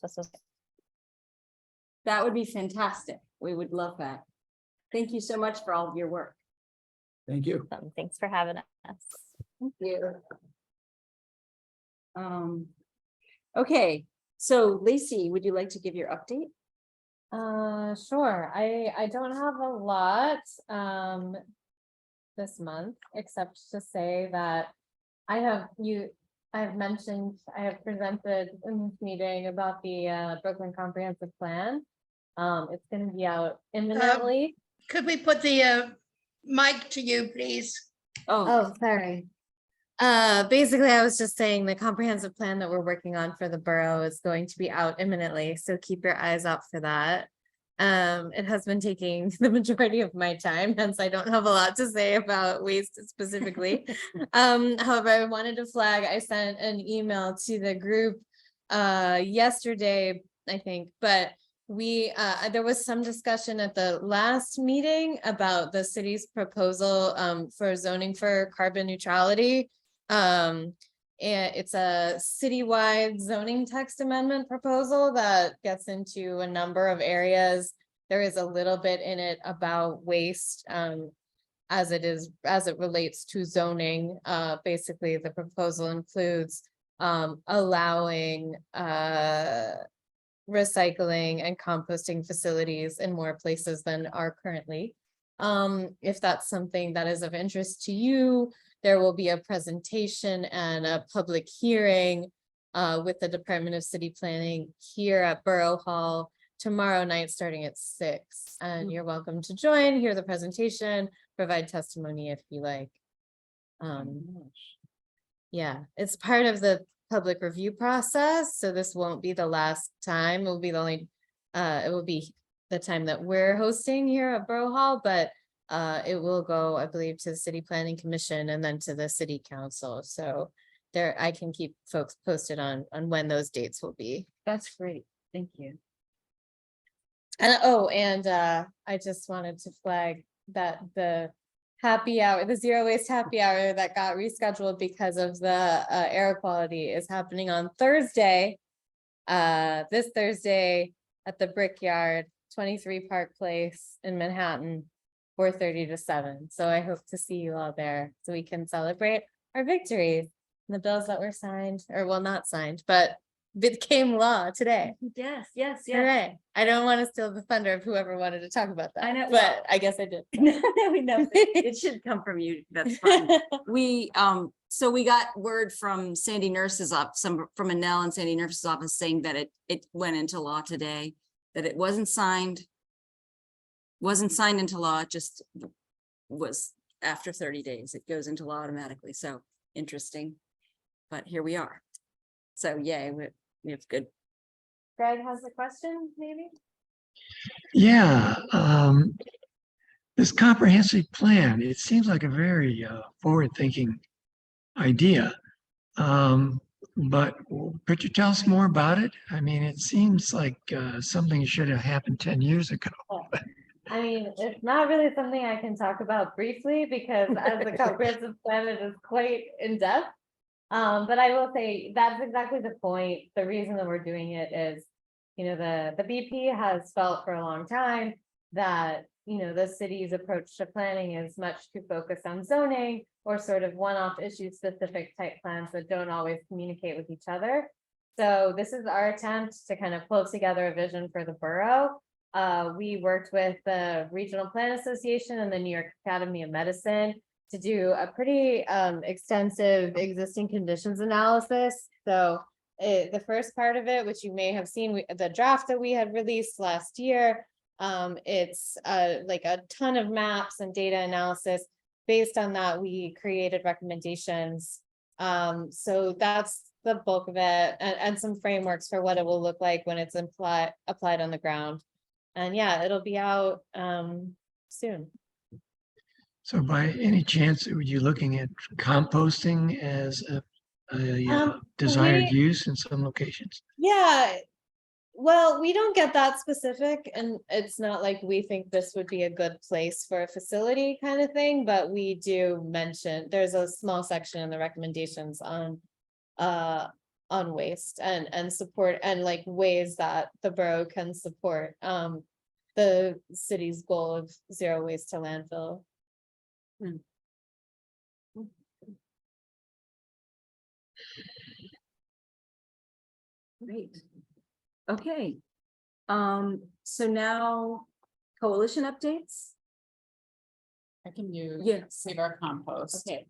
That would be fantastic. We would love that. Thank you so much for all of your work. Thank you. Thanks for having us. Thank you. Okay, so Lacey, would you like to give your update? Sure. I don't have a lot this month, except to say that I have presented in this meeting about the Brooklyn Comprehensive Plan. It's going to be out imminently. Could we put the mic to you, please? Oh, sorry. Basically, I was just saying the comprehensive plan that we're working on for the borough is going to be out imminently, so keep your eyes out for that. It has been taking the majority of my time, hence I don't have a lot to say about waste specifically. However, I wanted to flag, I sent an email to the group yesterday, I think, but there was some discussion at the last meeting about the city's proposal for zoning for carbon neutrality. And it's a citywide zoning text amendment proposal that gets into a number of areas. There is a little bit in it about waste as it relates to zoning. Basically, the proposal includes allowing recycling and composting facilities in more places than are currently. If that's something that is of interest to you, there will be a presentation and a public hearing with the Department of City Planning here at Borough Hall tomorrow night starting at 6. And you're welcome to join, hear the presentation, provide testimony if you like. Yeah, it's part of the public review process, so this won't be the last time. It will be the time that we're hosting here at Borough Hall, but it will go, I believe, to the City Planning Commission and then to the City Council. So I can keep folks posted on when those dates will be. That's great. Thank you. And I just wanted to flag that the happy hour, the zero waste happy hour that got rescheduled because of the air quality is happening on Thursday. This Thursday at the Brickyard, 23 Park Place in Manhattan, 4:30 to 7. So I hope to see you all there so we can celebrate our victories and the bills that were signed, or well, not signed, but became law today. Yes. Hooray. I don't want to steal the thunder of whoever wanted to talk about that. I know, but I guess I did. We know it should come from you. That's fine. So we got word from Sandy Nurse's office, from Annelle and Sandy Nurse's office saying that it went into law today, that it wasn't signed into law, it just was after 30 days, it goes into law automatically. So interesting, but here we are. So yay, it's good. Greg has a question, maybe? Yeah, this comprehensive plan, it seems like a very forward-thinking idea. But could you tell us more about it? I mean, it seems like something should have happened 10 years ago. I mean, it's not really something I can talk about briefly because as the comprehensive plan, it is quite in-depth. But I will say that's exactly the point. The reason that we're doing it is, the BP has felt for a long time that, the city's approach to planning is much too focused on zoning or sort of one-off issue specific type plans that don't always communicate with each other. So this is our attempt to kind of pull together a vision for the borough. We worked with the Regional Plan Association and the New York Academy of Medicine to do a pretty extensive existing conditions analysis. So the first part of it, which you may have seen, the draft that we had released last year, it's like a ton of maps and data analysis. Based on that, we created recommendations. So that's the bulk of it, and some frameworks for what it will look like when it's applied on the ground. And yeah, it'll be out soon. So by any chance, were you looking at composting as desired use in some locations? Yeah, well, we don't get that specific, and it's not like we think this would be a good place for a facility kind of thing, but we do mention, there's a small section in the recommendations on waste and support, and like ways that the borough can support the city's goal of zero waste to landfill. Great. Okay. So now coalition updates. I can use Yes. Save Our Compost. Okay.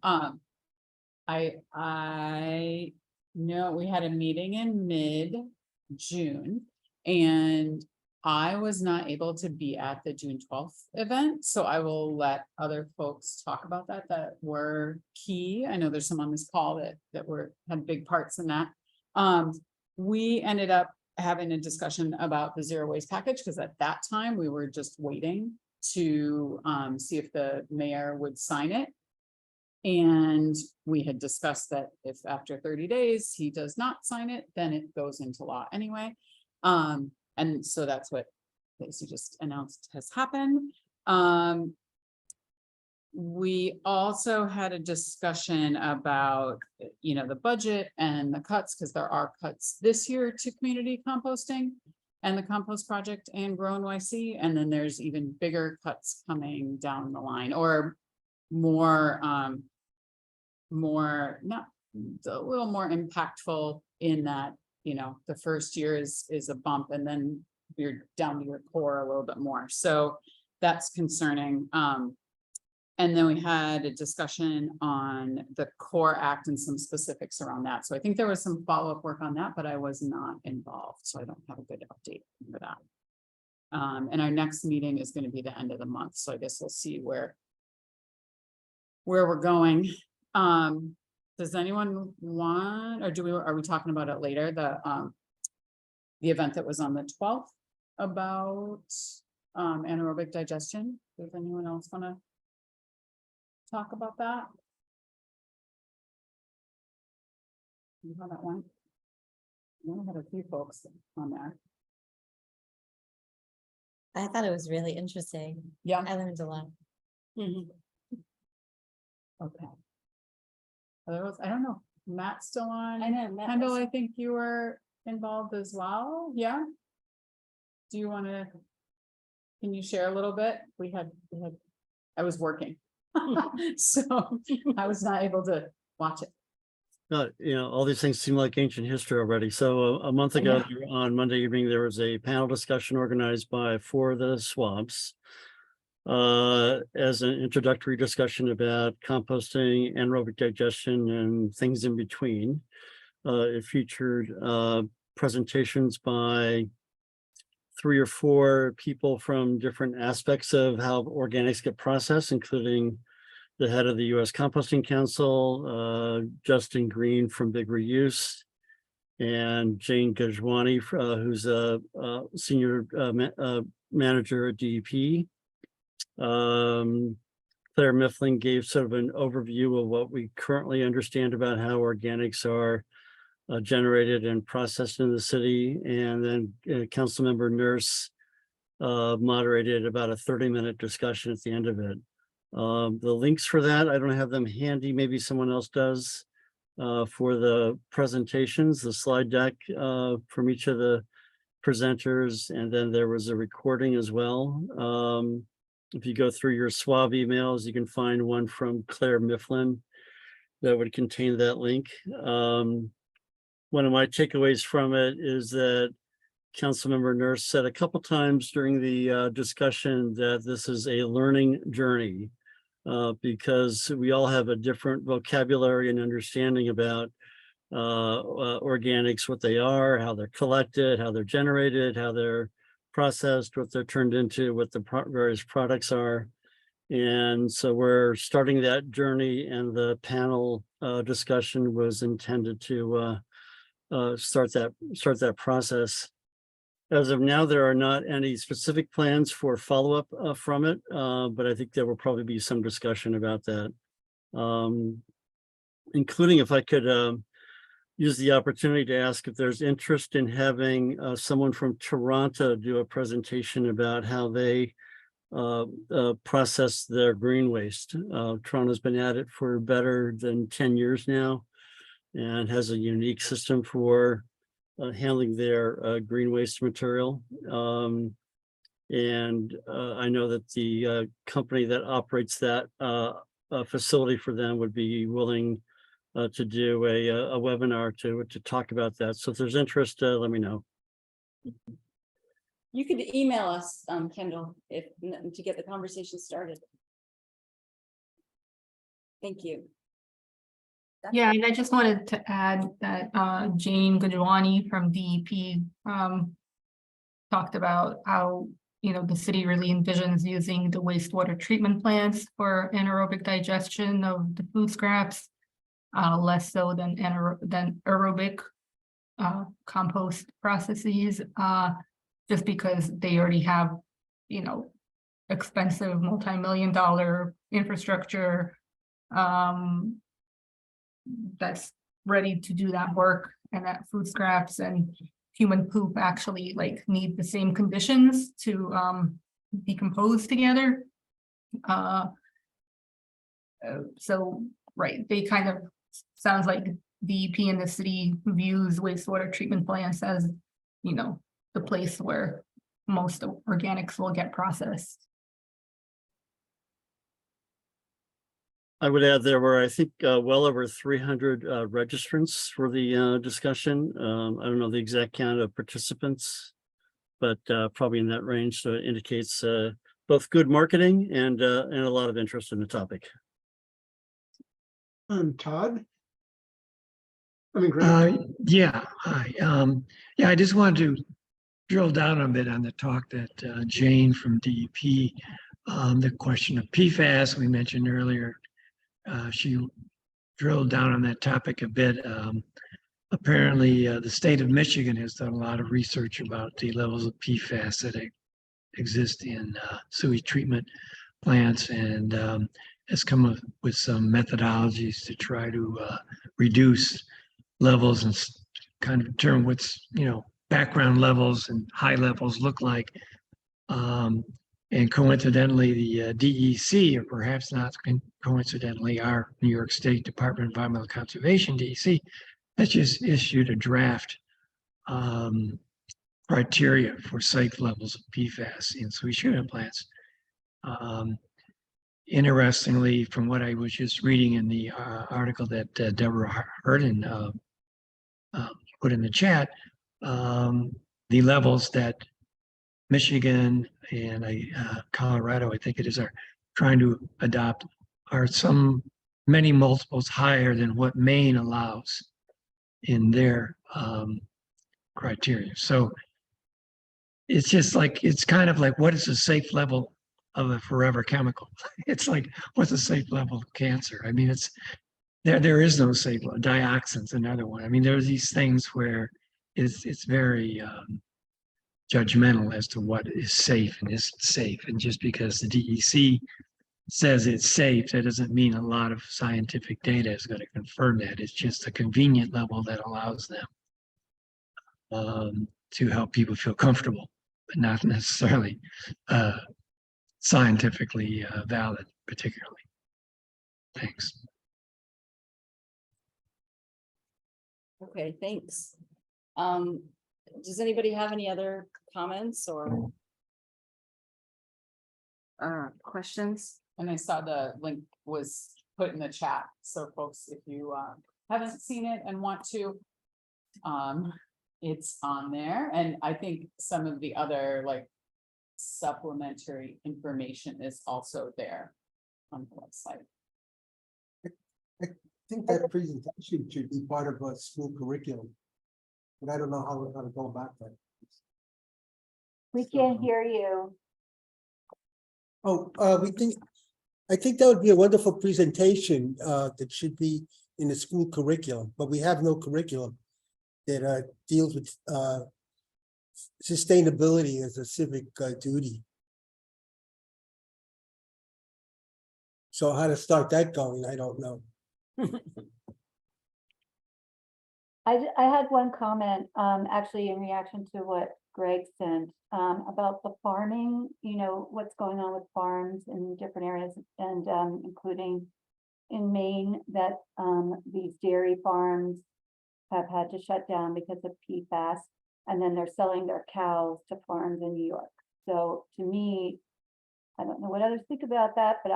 I know we had a meeting in mid-June and I was not able to be at the June 12th event, so I will let other folks talk about that were key. I know there's some on this call that had big parts in that. We ended up having a discussion about the zero waste package because at that time we were just waiting to see if the mayor would sign it. And we had discussed that if after 30 days he does not sign it, then it goes into law anyway. And so that's what Lacey just announced has happened. We also had a discussion about, the budget and the cuts, because there are cuts this year to community composting and the compost project and Grow NYC. And then there's even bigger cuts coming down the line, or more, not a little more impactful in that, the first year is a bump and then you're down to your core a little bit more. So that's concerning. And then we had a discussion on the CORE Act and some specifics around that. So I think there was some follow-up work on that, but I was not involved. So I don't have a good update for that. And our next meeting is going to be the end of the month. So I guess we'll see where we're going. Does anyone want, or are we talking about it later? The event that was on the 12th about anaerobic digestion. Does anyone else want to talk about that? How that went? We had a few folks on there. I thought it was really interesting. Yeah. I learned a lot. Okay. Otherwise, I don't know. Matt's still on. I know, Matt Kendall, was- I think you were involved as well. Yeah. Do you want to? Can you share a little bit? I was working, so I was not able to watch it. All these things seem like ancient history already. So a month ago on Monday evening, there was a panel discussion organized by for the SWABs as an introductory discussion about composting, anaerobic digestion, and things in between. It featured presentations by 3 or 4 people from different aspects of how organics get processed, including the head of the U.S. Composting Council, Justin Green from Big Reuse, and Jane Gajwani, who's a senior manager at DEP. Claire Mifflin gave sort of an overview of what we currently understand about how organics are generated and processed in the city. And then Councilmember Nurse moderated about a 30-minute discussion at the end of it. The links for that, I don't have them handy. Maybe someone else does for the presentations, the slide deck from each of the presenters. And then there was a recording as well. If you go through your SWAB emails, you can find one from Claire Mifflin that would contain that link. One of my takeaways from it is that Councilmember Nurse said a couple times during the discussion that this is a learning journey because we all have a different vocabulary and understanding about organics, what they are, how they're collected, how they're generated, how they're processed, what they're turned into, what the various products are. And so we're starting that journey, and the panel discussion was intended to start that process. As of now, there are not any specific plans for follow-up from it, but I think there will probably be some discussion about that, including if I could use the opportunity to ask if there's interest in having someone from Toronto do a presentation about how they process their green waste. Toronto's been at it for better than 10 years now and has a unique system for handling their green waste material. And I know that the company that operates that facility for them would be willing to do a webinar to talk about that. So if there's interest, let me know. You could email us, Kendall, if to get the conversation started. Thank you. Yeah, and I just wanted to add that Jane Gujwani from DEP talked about how, you know, the city really envisions using the wastewater treatment plants for anaerobic digestion of the food scraps, less so than aerobic compost processes, just because they already have, you know, expensive multi-million-dollar infrastructure that's ready to do that work, and that food scraps and human poop actually like need the same conditions to decompose together. So right, they kind of sounds like DEP in the city views wastewater treatment plants as, you know, the place where most organics will get processed. I would add there were, I think, well over 300 registrants for the discussion. I don't know the exact count of participants, but probably in that range. So it indicates both good marketing and a lot of interest in the topic. Todd? I mean, Greg? Yeah, hi. Yeah, I just wanted to drill down a bit on the talk that Jane from DEP, the question of PFAS we mentioned earlier. She drilled down on that topic a bit. Apparently, the state of Michigan has done a lot of research about the levels of PFAS that exist in sewage treatment plants, and has come up with some methodologies to try to reduce levels and kind of determine what's, you know, background levels and high levels look like. And coincidentally, the DEC, or perhaps not coincidentally, our New York State Department of Environmental Conservation, DEC, has just issued a draft criteria for safe levels of PFAS in sewage treatment plants. Interestingly, from what I was just reading in the article that Deborah Hurden put in the chat, the levels that Michigan and Colorado, I think it is, are trying to adopt are many multiples higher than what Maine allows in their criteria. So it's just like, it's kind of like, what is a safe level of a forever chemical? It's like, what's a safe level of cancer? I mean, there is no safe level. Dioxin's another one. I mean, there's these things where it's very judgmental as to what is safe and isn't safe. And just because the DEC says it's safe, that doesn't mean a lot of scientific data is going to confirm that. It's just a convenient level that allows them to help people feel comfortable, but not necessarily scientifically valid, particularly. Thanks. Okay, thanks. Does anybody have any other comments or questions? And I saw the link was put in the chat. So folks, if you haven't seen it and want to, it's on there. And I think some of the other like supplementary information is also there on the website. I think that presentation should be part of a school curriculum, but I don't know how to go about that. We can't hear you. Oh, I think that would be a wonderful presentation that should be in the school curriculum, but we have no curriculum that deals with sustainability as a civic duty. So how to start that going, I don't know. I had one comment, actually in reaction to what Greg sent, about the farming, you know, what's going on with farms in different areas and, including in Maine that, these dairy farms have had to shut down because of PFAS, and then they're selling their cows to farms in New York. So to me, I don't know what others think about that, but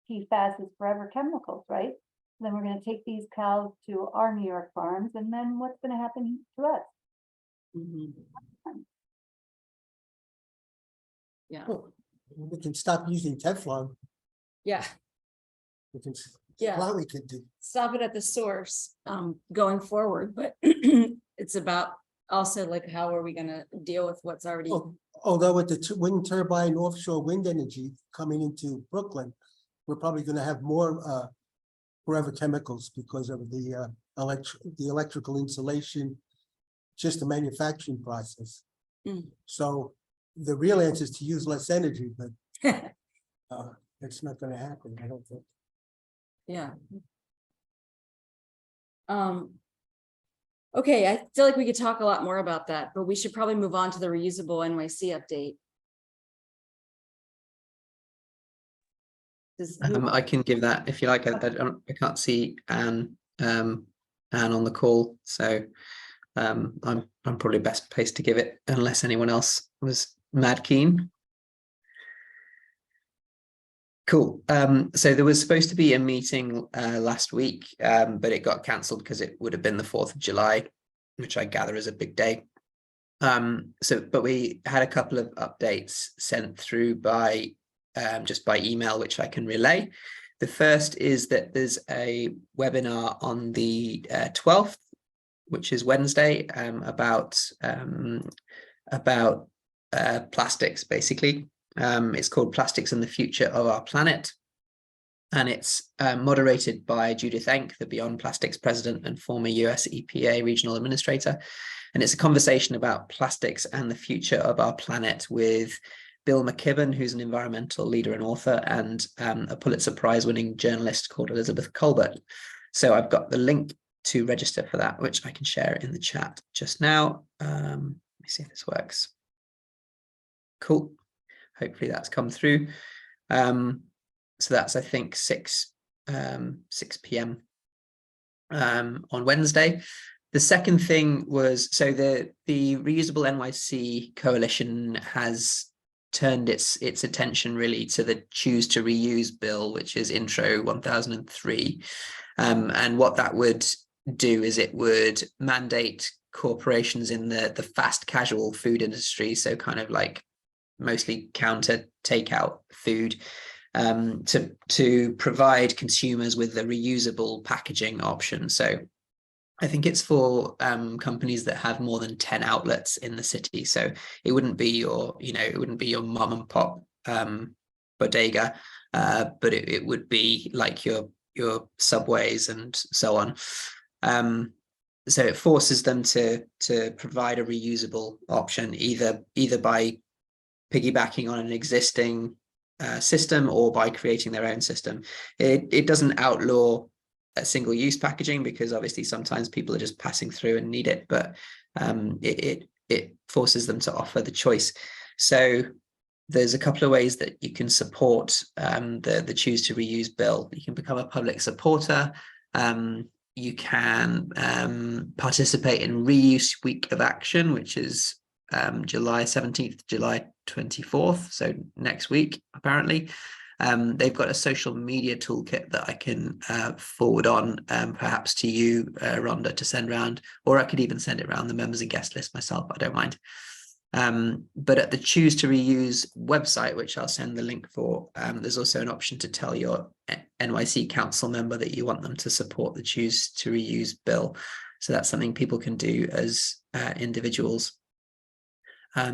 PFAS is forever chemicals, right? Then we're gonna take these cows to our New York farms, and then what's gonna happen to us? Yeah, Well, we can stop using Teflon. yeah, We can, Yeah. well, we could do. stop it at the source, going forward, but it's about also like, how are we gonna deal with what's already, Although with the wind turbine offshore wind energy coming into Brooklyn, we're probably gonna have more forever chemicals because of the electrical insulation, just the manufacturing process. Mm. So the real answer is to use less energy, but it's not gonna happen, I don't think. yeah. Okay, I feel like we could talk a lot more about that, but we should probably move on to the reusable NYC update. I can give that if you like. I can't see Anne on the call, so I'm probably best placed to give it unless anyone else was mad keen. Cool. So there was supposed to be a meeting last week, but it got cancelled because it would have been the 4th of July, which I gather is a big day. But we had a couple of updates sent through by just by email, which I can relay. The first is that there's a webinar on the 12th, which is Wednesday, about plastics, basically. It's called Plastics and the Future of Our Planet. And it's moderated by Judith Enck, the Beyond Plastics president and former US EPA regional administrator. And it's a conversation about plastics and the future of our planet with Bill McKibben, who's an environmental leader and author, and a Pulitzer Prize winning journalist called Elizabeth Colbert. So I've got the link to register for that, which I can share in the chat just now. Let me see if this works. Cool. Hopefully that's come through. So that's, I think, 6 p.m. On Wednesday. The second thing was, so the Reusable NYC Coalition has turned its attention really to the Choose to Reuse bill, which is Intro 1003. And what that would do is it would mandate corporations in the fast casual food industry, so kind of like mostly counter takeout food, to provide consumers with the reusable packaging option. So I think it's for companies that have more than 10 outlets in the city. So it wouldn't be your, it wouldn't be your mom and pop bodega, but it would be like your Subways and so on. So it forces them to provide a reusable option, either by piggybacking on an existing system or by creating their own system. It doesn't outlaw single-use packaging, because obviously sometimes people are just passing through and need it, but it forces them to offer the choice. So there's a couple of ways that you can support the Choose to Reuse bill. You can become a public supporter. You can participate in Reuse Week of Action, which is July 17th, July 24th, so next week, apparently. They've got a social media toolkit that I can forward on, perhaps to you, Rhonda, to send around, or I could even send it around the members and guest list myself. I don't mind. But at the Choose to Reuse website, which I'll send the link for, there's also an option to tell your NYC council member that you want them to support the Choose to Reuse bill. So that's something people can do as individuals.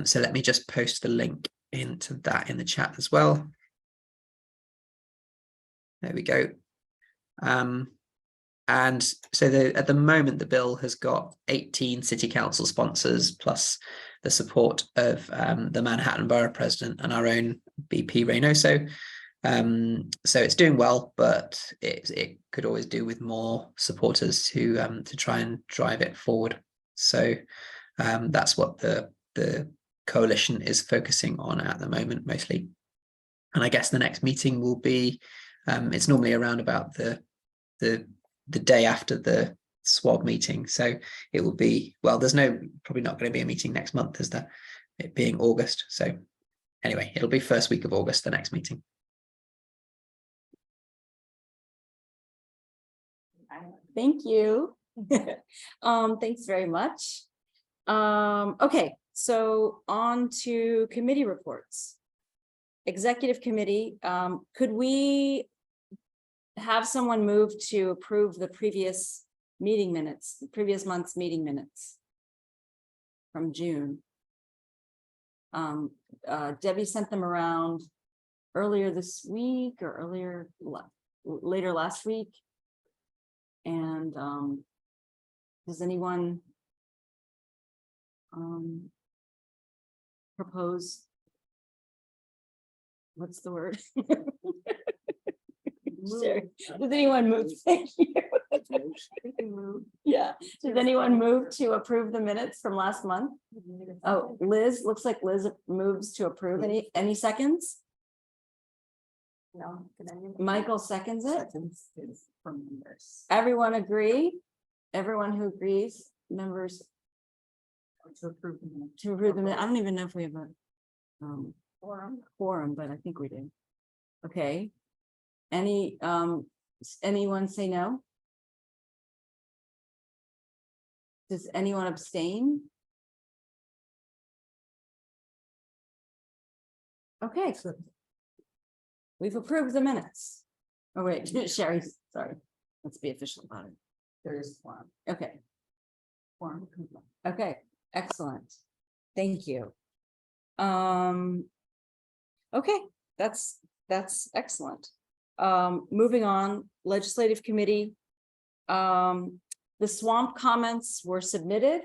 So let me just post the link into that in the chat as well. There we go. And so at the moment, the bill has got 18 city council sponsors, plus the support of the Manhattan Borough President and our own BP Reynoso. So it's doing well, but it could always do with more supporters to try and drive it forward. So that's what the coalition is focusing on at the moment mostly. And I guess the next meeting will be, it's normally around about the day after the SWAB meeting. So it will be, well, there's probably not going to be a meeting next month, is there? It being August. So anyway, it'll be first week of August, the next meeting. Thank you. Thanks very much. Okay, so on to committee reports. Executive committee, could we have someone move to approve the previous meeting minutes, previous month's meeting minutes from June? Debbie sent them around earlier this week or later last week. And does anyone propose? What's the word? Sure. Does anyone move? Thank you. Yeah. Does anyone move to approve the minutes from last month? Oh, Liz, looks like Liz moves to approve. Any seconds? No. Michael seconds it. Everyone agree? Everyone who agrees, members to approve the minutes. I don't even know if we have a quorum, but I think we do. Okay. Anyone say no? Does anyone abstain? Okay, so we've approved the minutes. Oh wait, Sherry, sorry. Let's be official about it. There is quorum. Okay. Quorum. Okay, excellent. Thank you. Okay, that's excellent. Moving on, legislative committee. The swamp comments were submitted.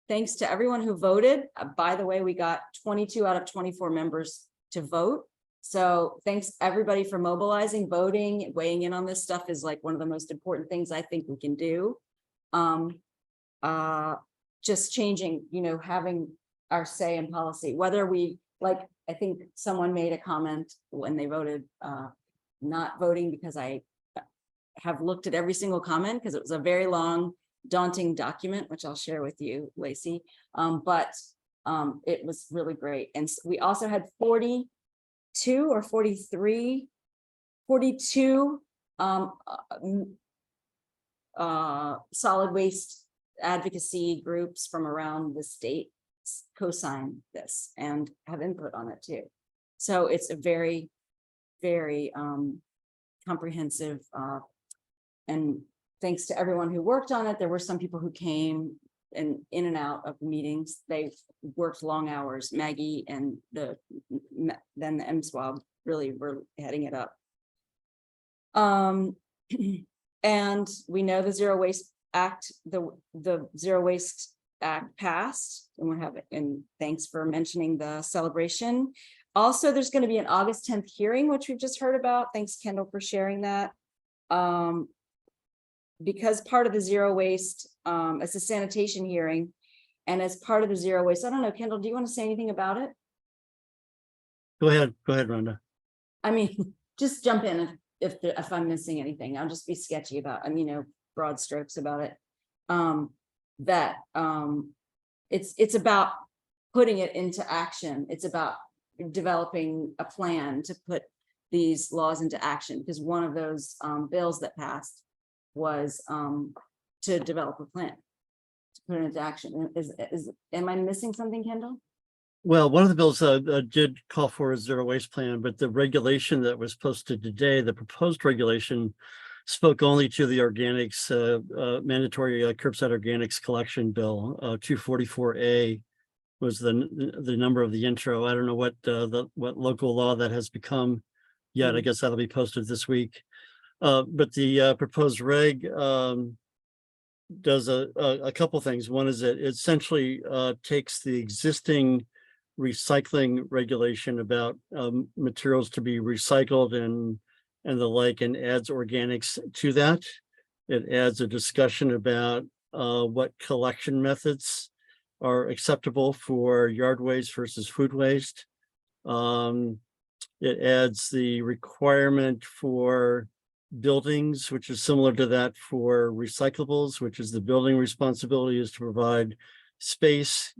Thanks to everyone who voted. By the way, we got 22 out of 24 members to vote. So thanks everybody for mobilizing, voting, weighing in on this stuff is like one of the most important things I think we can do. Just changing, having our say in policy, whether we like, I think someone made a comment when they voted, not voting because I have looked at every single comment because it was a very long, daunting document, which I'll share with you, Lacey. But it was really great. And we also had 42 solid waste advocacy groups from around the state co-sign this and have input on it too. So it's a very, very comprehensive, and thanks to everyone who worked on it. There were some people who came in and out of the meetings. They worked long hours. Maggie and then the BkSWAB really were heading it up. And we know the Zero Waste Act, the Zero Waste Act passed, and we're having, and thanks for mentioning the celebration. Also, there's going to be an August 10th hearing, which we've just heard about. Thanks, Kendall, for sharing that. Because part of the zero waste, it's a sanitation hearing, and as part of the zero waste, I don't know, Kendall, do you want to say anything about it? Go ahead, Rhonda. I mean, just jump in if I'm missing anything. I'll just be sketchy about, broad strokes about it. It's about putting it into action. It's about developing a plan to put these laws into action, because one of those bills that passed was to develop a plan to put it into action. Am I missing something, Kendall? Well, one of the bills did call for a zero waste plan, but the regulation that was posted today, the proposed regulation, spoke only to the organics, mandatory curbside organics collection bill. 244A was the number of the intro. I don't know what local law that has become yet. I guess that'll be posted this week. But the proposed reg does a couple things. One is it essentially takes the existing recycling regulation about materials to be recycled and the like, and adds organics to that. It adds a discussion about what collection methods are acceptable for yard waste versus food waste. It adds the requirement for buildings, which is similar to that for recyclables, which is the building responsibility is to provide space,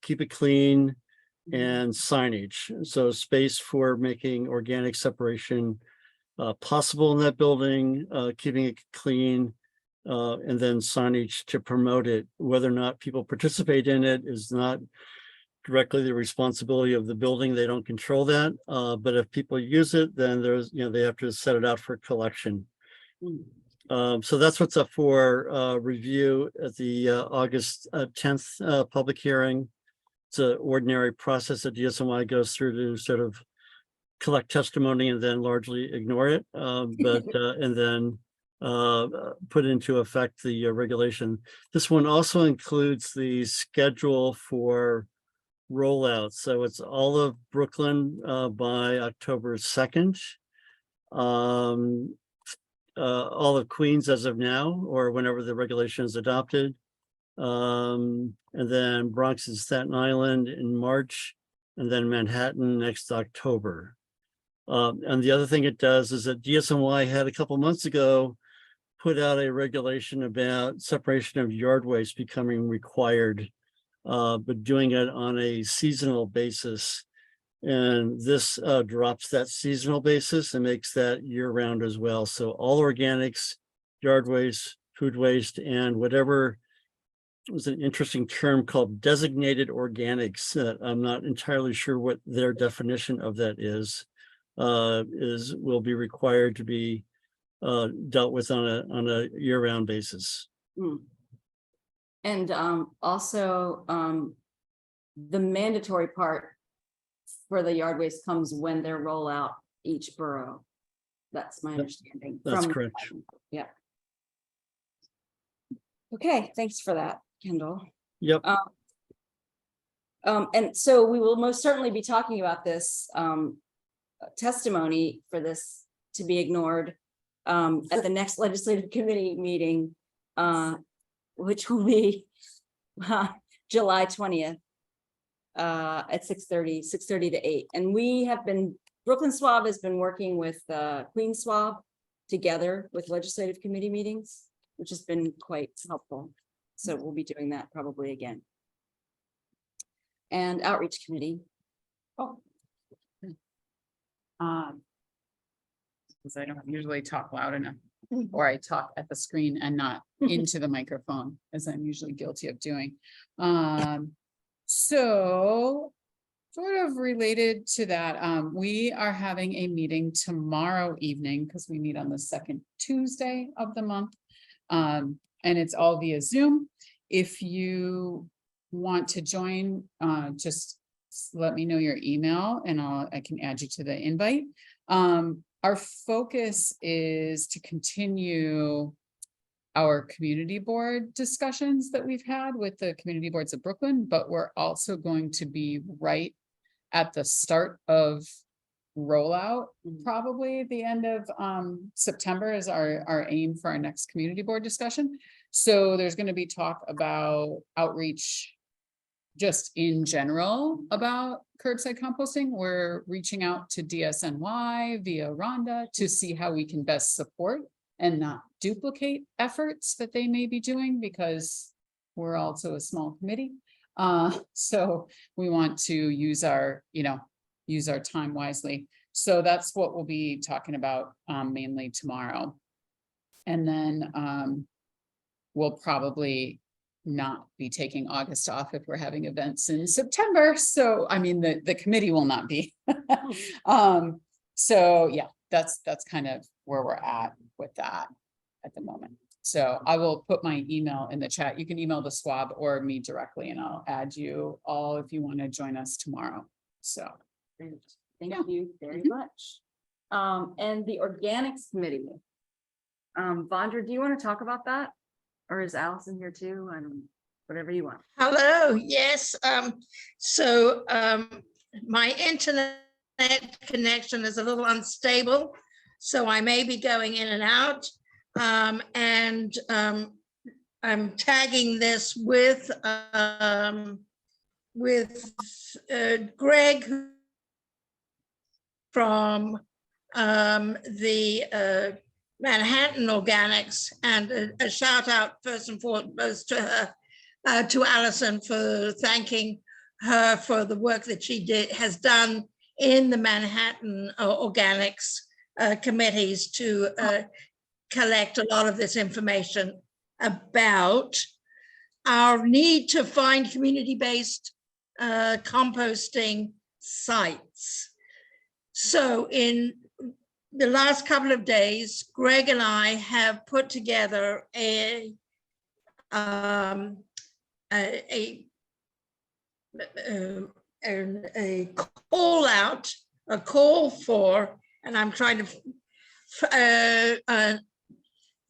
keep it clean, and signage. So space for making organic separation possible in that building, keeping it clean, and then signage to promote it. Whether or not people participate in it is not directly the responsibility of the building. They don't control that. But if people use it, then there's, they have to set it out for collection. So that's what's up for review at the August 10th public hearing. It's an ordinary process that DSNY goes through to sort of collect testimony and then largely ignore it, and then put into effect the regulation. This one also includes the schedule for rollout. So it's all of Brooklyn by October 2nd. All of Queens as of now, or whenever the regulation is adopted. And then Bronx and Staten Island in March, and then Manhattan next October. And the other thing it does is that DSNY had a couple months ago put out a regulation about separation of yard waste becoming required, but doing it on a seasonal basis. And this drops that seasonal basis and makes that year-round as well. So all organics, yard waste, food waste, and whatever was an interesting term called designated organics that I'm not entirely sure what their definition of that is will be required to be dealt with on a year-round basis. And also the mandatory part for the yard waste comes when they roll out each borough. That's my understanding. That's correct. Yeah. Okay, thanks for that, Kendall. Yep. And so we will most certainly be talking about this testimony for this to be ignored at the next legislative committee meeting, which will be July 20th at 6:30 to 8. And we have been, BkSWAB has been working with QueenSWAB together with legislative committee meetings, which has been quite helpful. So we'll be doing that probably again. And outreach committee. Because I don't usually talk loud enough, or I talk at the screen and not into the microphone, as I'm usually guilty of doing. So sort of related to that, we are having a meeting tomorrow evening because we meet on the second Tuesday of the month. And it's all via Zoom. If you want to join, just let me know your email and I can add you to the invite. Our focus is to continue our community board discussions that we've had with the community boards of Brooklyn, but we're also going to be right at the start of rollout, probably the end of September is our aim for our next community board discussion. So there's going to be talk about outreach just in general about curbside composting. We're reaching out to DSNY via Rhonda to see how we can best support and not duplicate efforts that they may be doing, because we're also a small committee. So we want to use our time wisely. So that's what we'll be talking about mainly tomorrow. And then we'll probably not be taking August off if we're having events in September. So, I mean, the committee will not be. So yeah, that's kind of where we're at with that at the moment. So I will put my email in the chat. You can email the SWAB or me directly, and I'll add you all if you want to join us tomorrow. So thank you very much. And the organics committee. Vondra, do you want to talk about that? Or is Allison here too? I don't know. whatever you want. Hello, yes, my internet connection is a little unstable, so I may be going in and out. I'm tagging this with Greg from the Manhattan Organics, and a shout out first and foremost to her, to Allison, for thanking her for the work that she has done in the Manhattan Organics committees to collect a lot of this information about our need to find community-based composting sites. So in the last couple of days, Greg and I have put together a call out, a call for, and I'm trying to,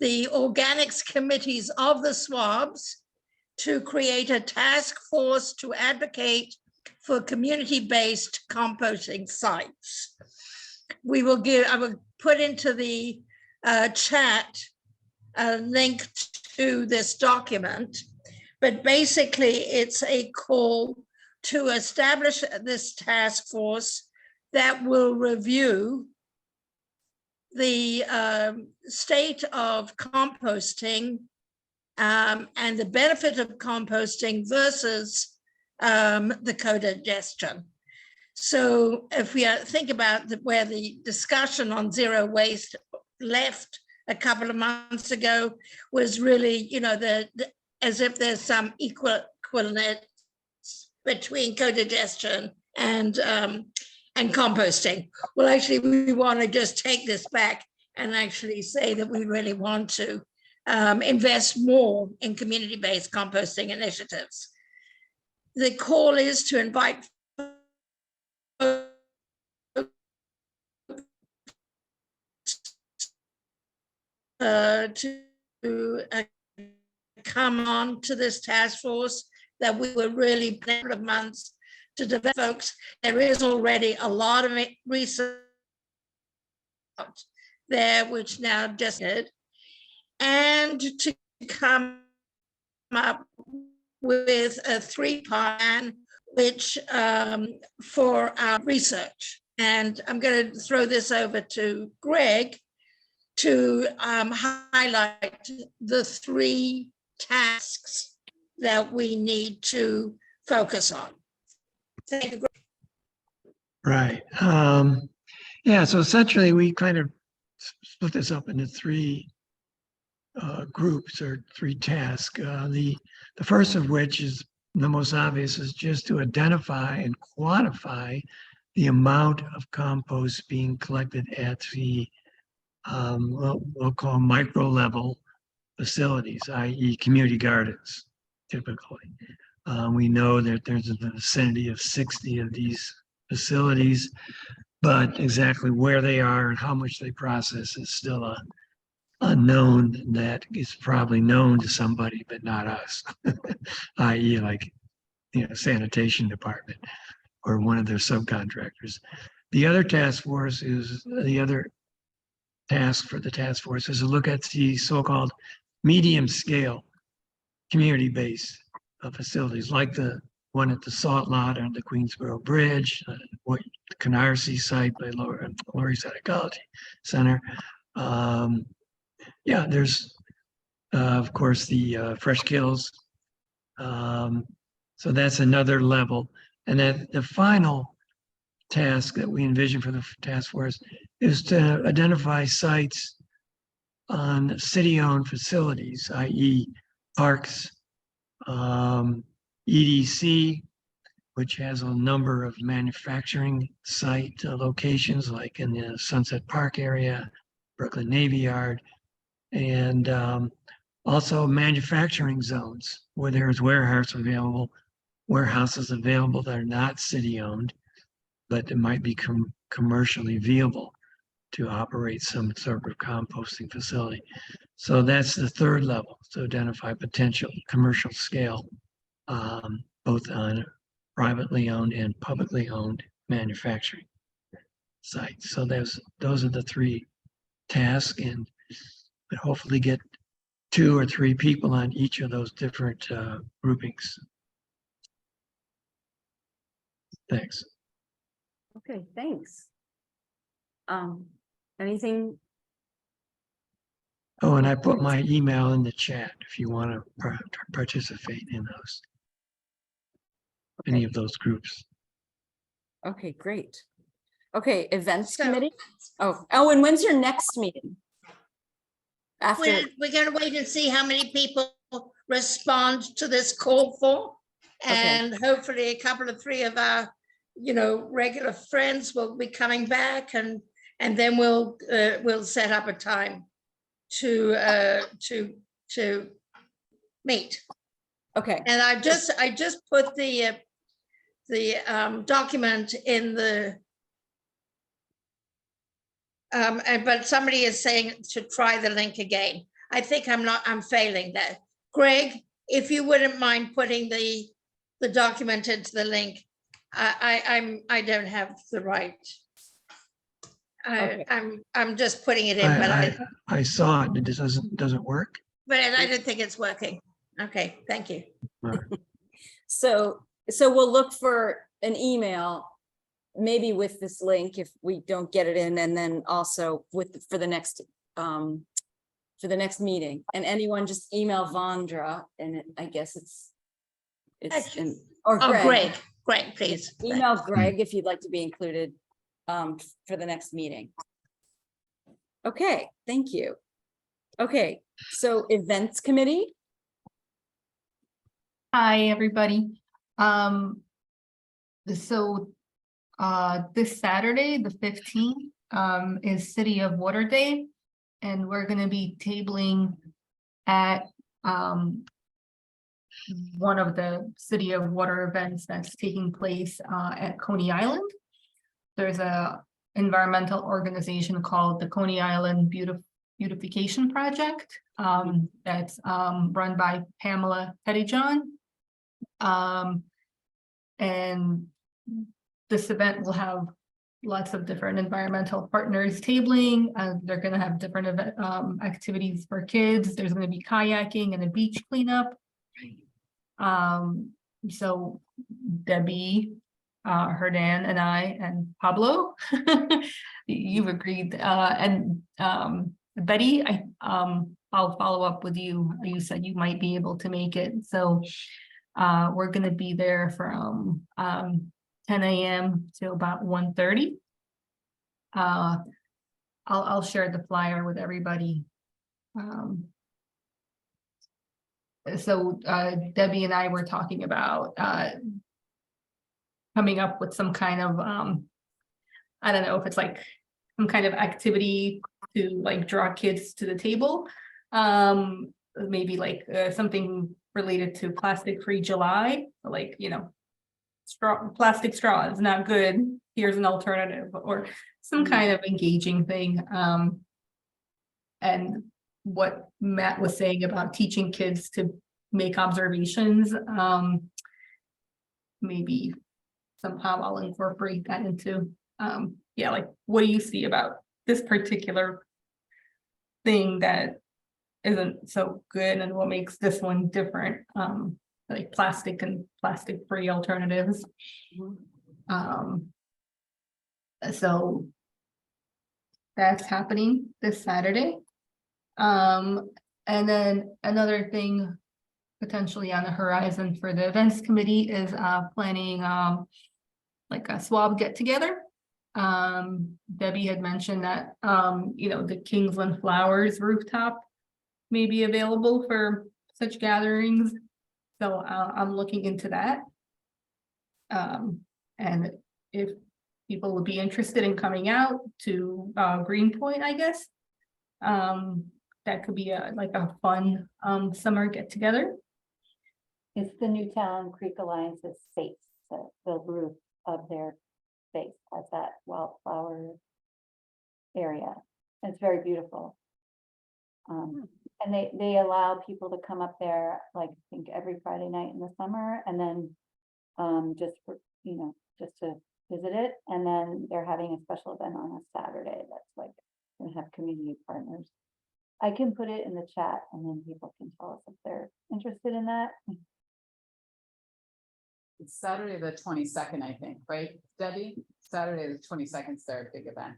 the organics committees of the SWABs to create a task force to advocate for community-based composting sites. I will put into the chat a link to this document, but basically it's a call to establish this task force that will review the state of composting and the benefit of composting versus the co-digestion. So if we think about where the discussion on zero waste left a couple of months ago was really, as if there's some equivalence between co-digestion and composting. Well, actually, we want to just take this back and actually say that we really want to invest more in community-based composting initiatives. The call is to invite to come on to this task force, that we were really a couple of months to develop. Folks, there is already a lot of research out there, which now just did, and to come up with a 3-part plan, which for our research. And I'm going to throw this over to Greg to highlight the 3 tasks that we need to focus on. Thank you, Greg. Right. Yeah, so essentially we kind of split this up into 3 groups or 3 tasks. The first of which is the most obvious, is just to identify and quantify the amount of compost being collected at the we'll call micro level facilities, i.e. community gardens, typically. We know that there's in the vicinity of 60 of these facilities, but exactly where they are and how much they process is still a unknown that is probably known to somebody, but not us, i.e. like, sanitation department or one of their subcontractors. The other task force is, the other task for the task force is to look at the so-called medium scale community-based facilities, like the one at the Salt Lot on the Queensboro Bridge, the Canarsie site by Lower East Side Ecology Center. Yeah, there's of course the Fresh Kills. So that's another level. And then the final task that we envision for the task force is to identify sites on city-owned facilities, i.e. parks, EDC, which has a number of manufacturing site locations, like in the Sunset Park area, Brooklyn Navy Yard, and also manufacturing zones where there's warehouses available that are not city-owned, but it might be commercially viable to operate some sort of composting facility. So that's the third level, to identify potential commercial scale both on privately owned and publicly owned manufacturing sites. So those are the three tasks, and hopefully get 2 or 3 people on each of those different groupings. Thanks. Okay, thanks. Anything? Oh, and I put my email in the chat if you want to participate in those, any of those groups. Okay, great. Okay, events So- committee. Oh, and when's your next meeting? After, We're gonna wait and see how many people respond to this call for. And hopefully a couple of 3 of our, regular friends will be coming back, and then we'll set up a time to meet. okay, And I just put the document in the but somebody is saying to try the link again. I think I'm failing there. Greg, if you wouldn't mind putting the document into the link, I don't have the right. Okay. I'm just putting it in, but I saw it. It doesn't work. but I don't think it's working. Okay, thank you. so we'll look for an email, maybe with this link if we don't get it in, and then also for the next meeting. And anyone just email Vondra, and I guess it's or Greg. Greg, please. Email Greg if you'd like to be included for the next meeting. Okay, thank you. Okay, so events committee. Hi, everybody. So this Saturday, the 15th, is City of Water Day, and we're going to be tabling at one of the City of Water events that's taking place at Coney Island. There's a environmental organization called the Coney Island Beautification Project that's run by Pamela Pettyjohn. And this event will have lots of different environmental partners tabling. They're going to have different activities for kids. There's going to be kayaking and a beach cleanup. So Debbie, Herdan, and I, and Pablo, you've agreed, and Betty, I'll follow up with you. You said you might be able to make it, so we're going to be there from 10 a.m. to about 1:30. I'll share the flyer with everybody. So Debbie and I were talking about coming up with some kind of I don't know if it's like some kind of activity to like draw kids to the table. Maybe like something related to plastic-free July, like, you know, plastic straw is not good, here's an alternative, or some kind of engaging thing. And what Matt was saying about teaching kids to make observations, maybe somehow I'll incorporate that into, yeah, like, what do you see about this particular thing that isn't so good, and what makes this one different, like plastic and plastic-free alternatives. So that's happening this Saturday. And then another thing potentially on the horizon for the events committee is planning like a SWAB get together. Debbie had mentioned that you know, the Kingsland Flowers rooftop may be available for such gatherings. So I'm looking into that. And if people would be interested in coming out to Greenpoint, I guess, that could be like a fun summer get together. It's the Newtown Creek Alliance's space, the roof of their space at that wildflower area. It's very beautiful. And they allow people to come up there, like, I think every Friday night in the summer, and then just for, just to visit it. And then they're having a special event on a Saturday that's like, gonna have community partners. I can put it in the chat and then people can tell us if they're interested in that. It's Saturday, the 22nd, I think, right, Debbie? Saturday, the 22nd is their big event.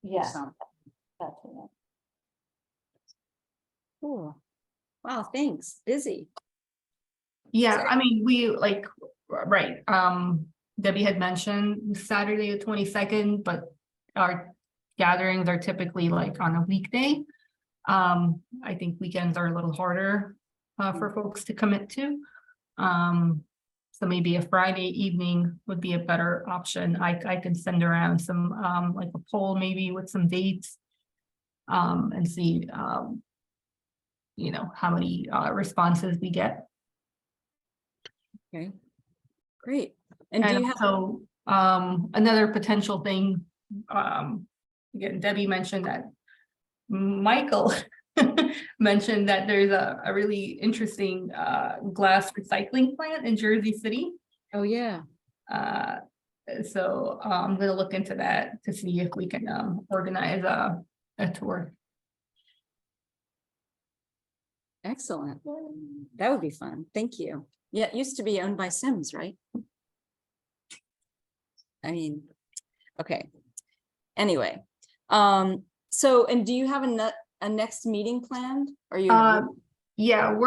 Yeah, So, that's it. Cool. Wow, thanks. Busy. Yeah, I mean, we like, right, Debbie had mentioned Saturday the 22nd, but our gatherings are typically like on a weekday. I think weekends are a little harder for folks to commit to. So maybe a Friday evening would be a better option. I can send around some like a poll maybe with some dates and see how many responses we get. Okay, great. And do you have so another potential thing, again, Debbie mentioned that Michael mentioned that there's a really interesting glass recycling plant in Jersey City. Oh yeah. So I'm gonna look into that to see if we can organize a tour. Excellent. That would be fun. Thank you. Yeah, it used to be owned by Sims, right? I mean, okay. Anyway, so, and do you have a next meeting planned? Are you? Yeah,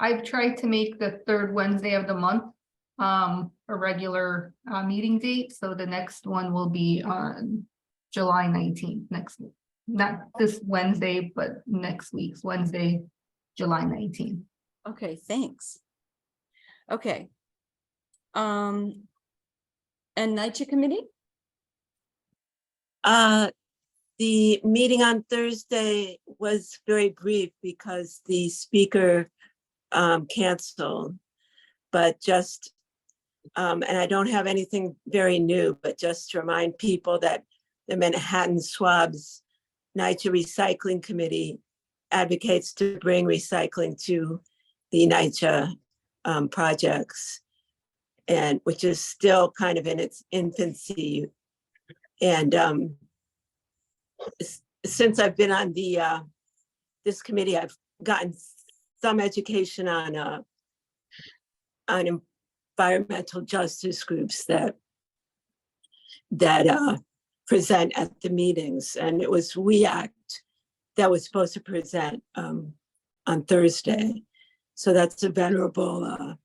I've tried to make the third Wednesday of the month a regular meeting date. So the next one will be on July 19th, next week. Not this Wednesday, but next week's Wednesday, July 19th. Okay, thanks. Okay. And NYCHA committee? The meeting on Thursday was very brief because the speaker canceled, but just, and I don't have anything very new, but just to remind people that the Manhattan SWAB's NYCHA Recycling Committee advocates to bring recycling to the NYCHA projects, and which is still kind of in its infancy. And since I've been on this committee, I've gotten some education on environmental justice groups that present at the meetings, and it was We Act that was supposed to present on Thursday. So that's a venerable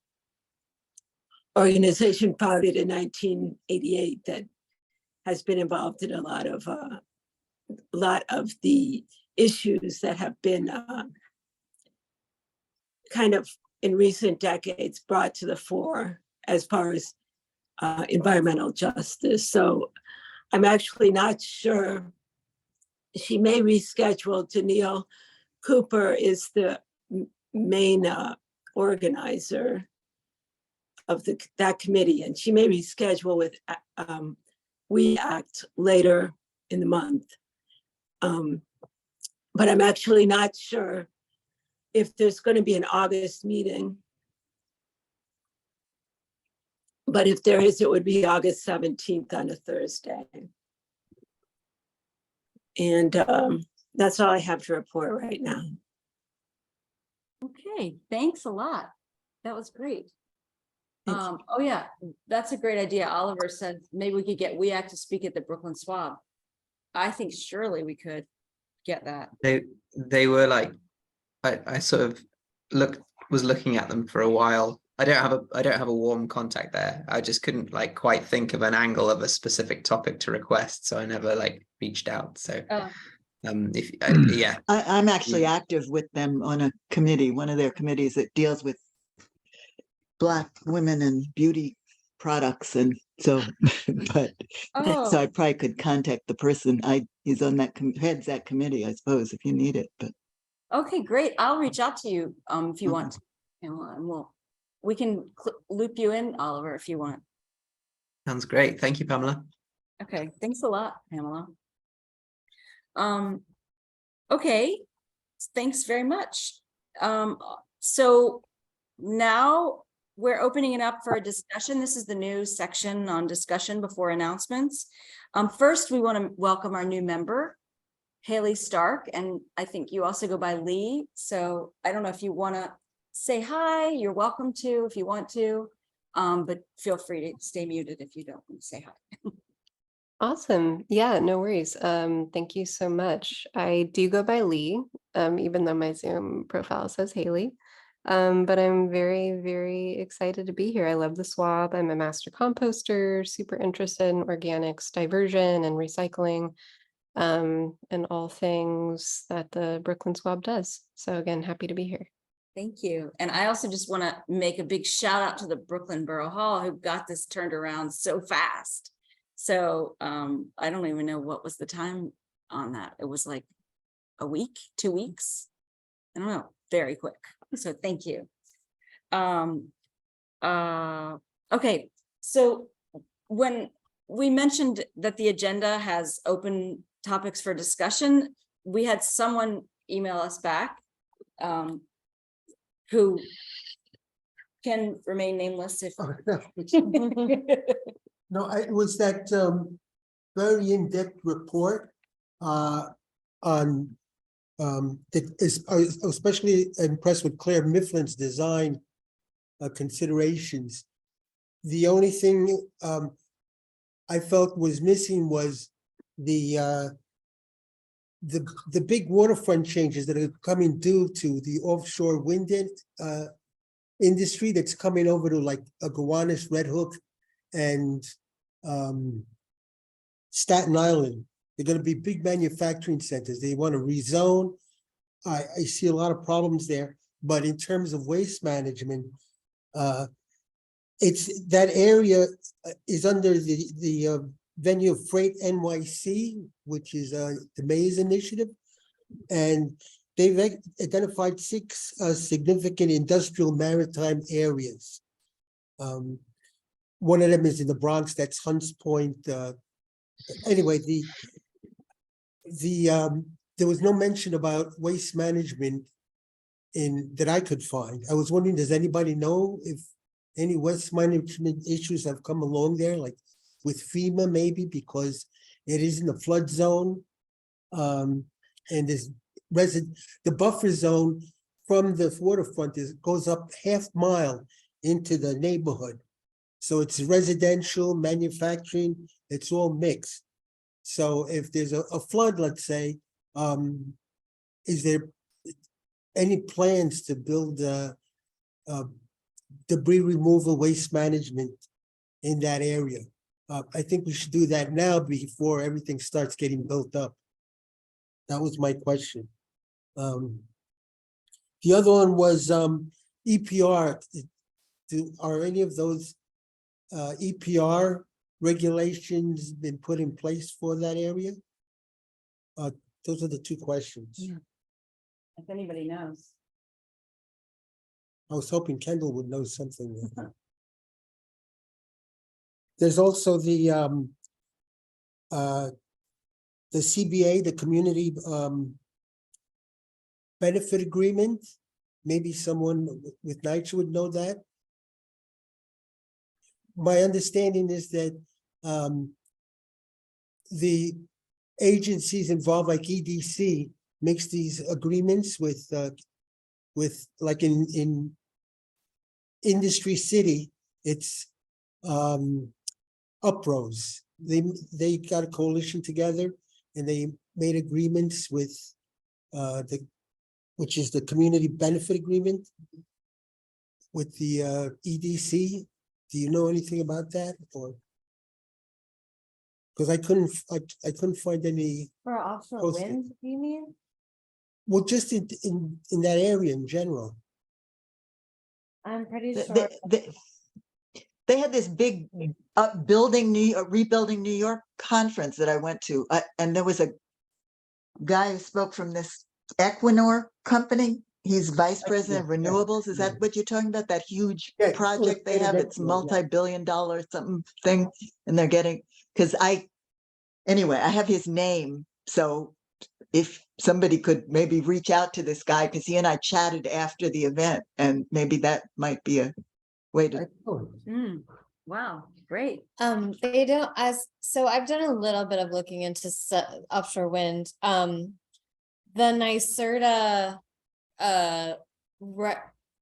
organization founded in 1988 that has been involved in a lot of the issues that have been kind of in recent decades brought to the fore as far as environmental justice. So I'm actually not sure. She may reschedule. Danielle Cooper is the main organizer of that committee, and she may reschedule with We Act later in the month. But I'm actually not sure if there's going to be an August meeting. But if there is, it would be August 17th on a Thursday. And that's all I have to report right now. Okay, thanks a lot. That was great. Oh yeah, that's a great idea. Oliver said maybe we could get We Act to speak at the Brooklyn SWAB. I think surely we could get that. They were like, I sort of was looking at them for a while. I don't have a warm contact there. I just couldn't like quite think of an angle of a specific topic to request, so I never like reached out. So yeah, I'm actually active with them on a committee, one of their committees that deals with Black women and beauty products, and so so I probably could contact the person. He's on that heads that committee, I suppose, if you need it. But okay, great. I'll reach out to you if you want, and we can loop you in, Oliver, if you want. Sounds great. Thank you, Pamela. Okay, thanks a lot, Pamela. Okay, thanks very much. So now we're opening it up for a discussion. This is the new section on discussion before announcements. First, we want to welcome our new member, Haley Stark, and I think you also go by Lee. So I don't know if you want to say hi, you're welcome to if you want to, but feel free to stay muted if you don't want to say hi. Awesome. Yeah, no worries. Thank you so much. I do go by Lee, even though my Zoom profile says Haley. But I'm very, very excited to be here. I love the SWAB. I'm a master composter, super interested in organics, diversion and recycling, and all things that the Brooklyn SWAB does. So again, happy to be here. Thank you. And I also just want to make a big shout out to the Brooklyn Borough Hall who got this turned around so fast. So I don't even know what was the time on that. It was like a week, 2 weeks. I don't know, very quick. So thank you. Okay, so when we mentioned that the agenda has open topics for discussion, we had someone email us back who can remain nameless if No, it was that very in-depth report on that is I was especially impressed with Claire Mifflin's design considerations. The only thing I felt was missing was the big waterfront changes that are coming due to the offshore wind industry that's coming over to like Gowanus, Red Hook, and Staten Island. They're going to be big manufacturing centers. They want to rezone. I see a lot of problems there, but in terms of waste management, it's that area is under the venue of Freight NYC, which is the mayor's initiative, and they've identified 6 significant industrial maritime areas. One of them is in the Bronx, that's Hunts Point. Anyway, there was no mention about waste management that I could find. I was wondering, does anybody know if any waste management issues have come along there, like with FEMA maybe, because it is in the flood zone, and there's the buffer zone from the waterfront goes up half mile into the neighborhood. So it's residential, manufacturing, it's all mixed. So if there's a flood, let's say, is there any plans to build debris removal, waste management in that area? I think we should do that now before everything starts getting built up. That was my question. The other one was EPR. Are any of those EPR regulations been put in place for that area? Those are the 2 questions. Yeah. If anybody knows. I was hoping Kendall would know something. There's also the CBA, the community benefit agreement. Maybe someone with NYCHA would know that. My understanding is that the agencies involved, like EDC, makes these agreements with like in Industry City, it's Uprose. They got a coalition together and they made agreements with which is the community benefit agreement with the EDC. Do you know anything about that, or? Because I couldn't find any. For offshore posted. wind, you mean? Well, just in that area in general. I'm pretty Th- sure. They had this big rebuilding New York conference that I went to, and there was a guy who spoke from this Equinor company. He's vice president of renewables. Is that what you're talking about? That huge project they have? It's multi-billion-dollar something thing, and they're getting, because anyway, I have his name, so if somebody could maybe reach out to this guy, because he and I chatted after the event, and maybe that might be a way to. Wow, great. They don't so I've done a little bit of looking into offshore wind. The NYSERDA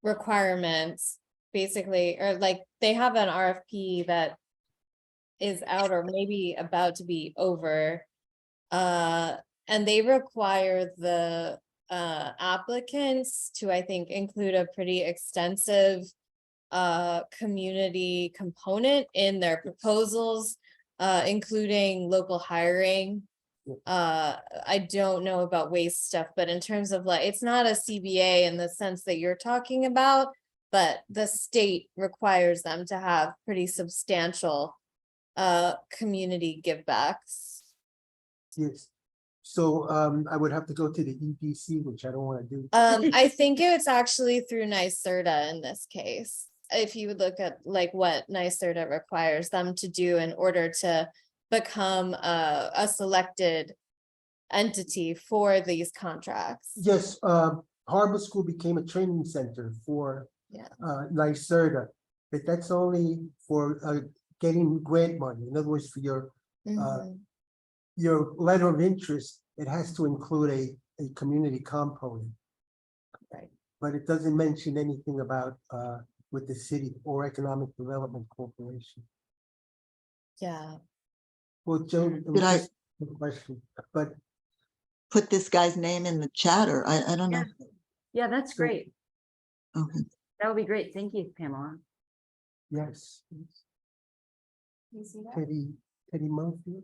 requirements basically, or like they have an RFP that is out or maybe about to be over. And they require the applicants to, I think, include a pretty extensive community component in their proposals, including local hiring. I don't know about waste stuff, but in terms of like, it's not a CBA in the sense that you're talking about, but the state requires them to have pretty substantial community givebacks. Yes. So I would have to go to the EPC, which I don't want to do. I think it's actually through NYSERDA in this case. If you would look at like what NYSERDA requires them to do in order to become a selected entity for these contracts. Yes, Harbor School became a training center for NYSERDA, but that's only for getting grant money. In other words, for your letter of interest, it has to include a community component. Right. But it doesn't mention anything about with the city or Economic Development Corporation. Yeah. Well, Joe, it was Did I- just a question, but Put this guy's name in the chat, or I don't know. Yeah, that's great. Okay. That would be great. Thank you, Pamela. yes, You see that? Teddy Murphy.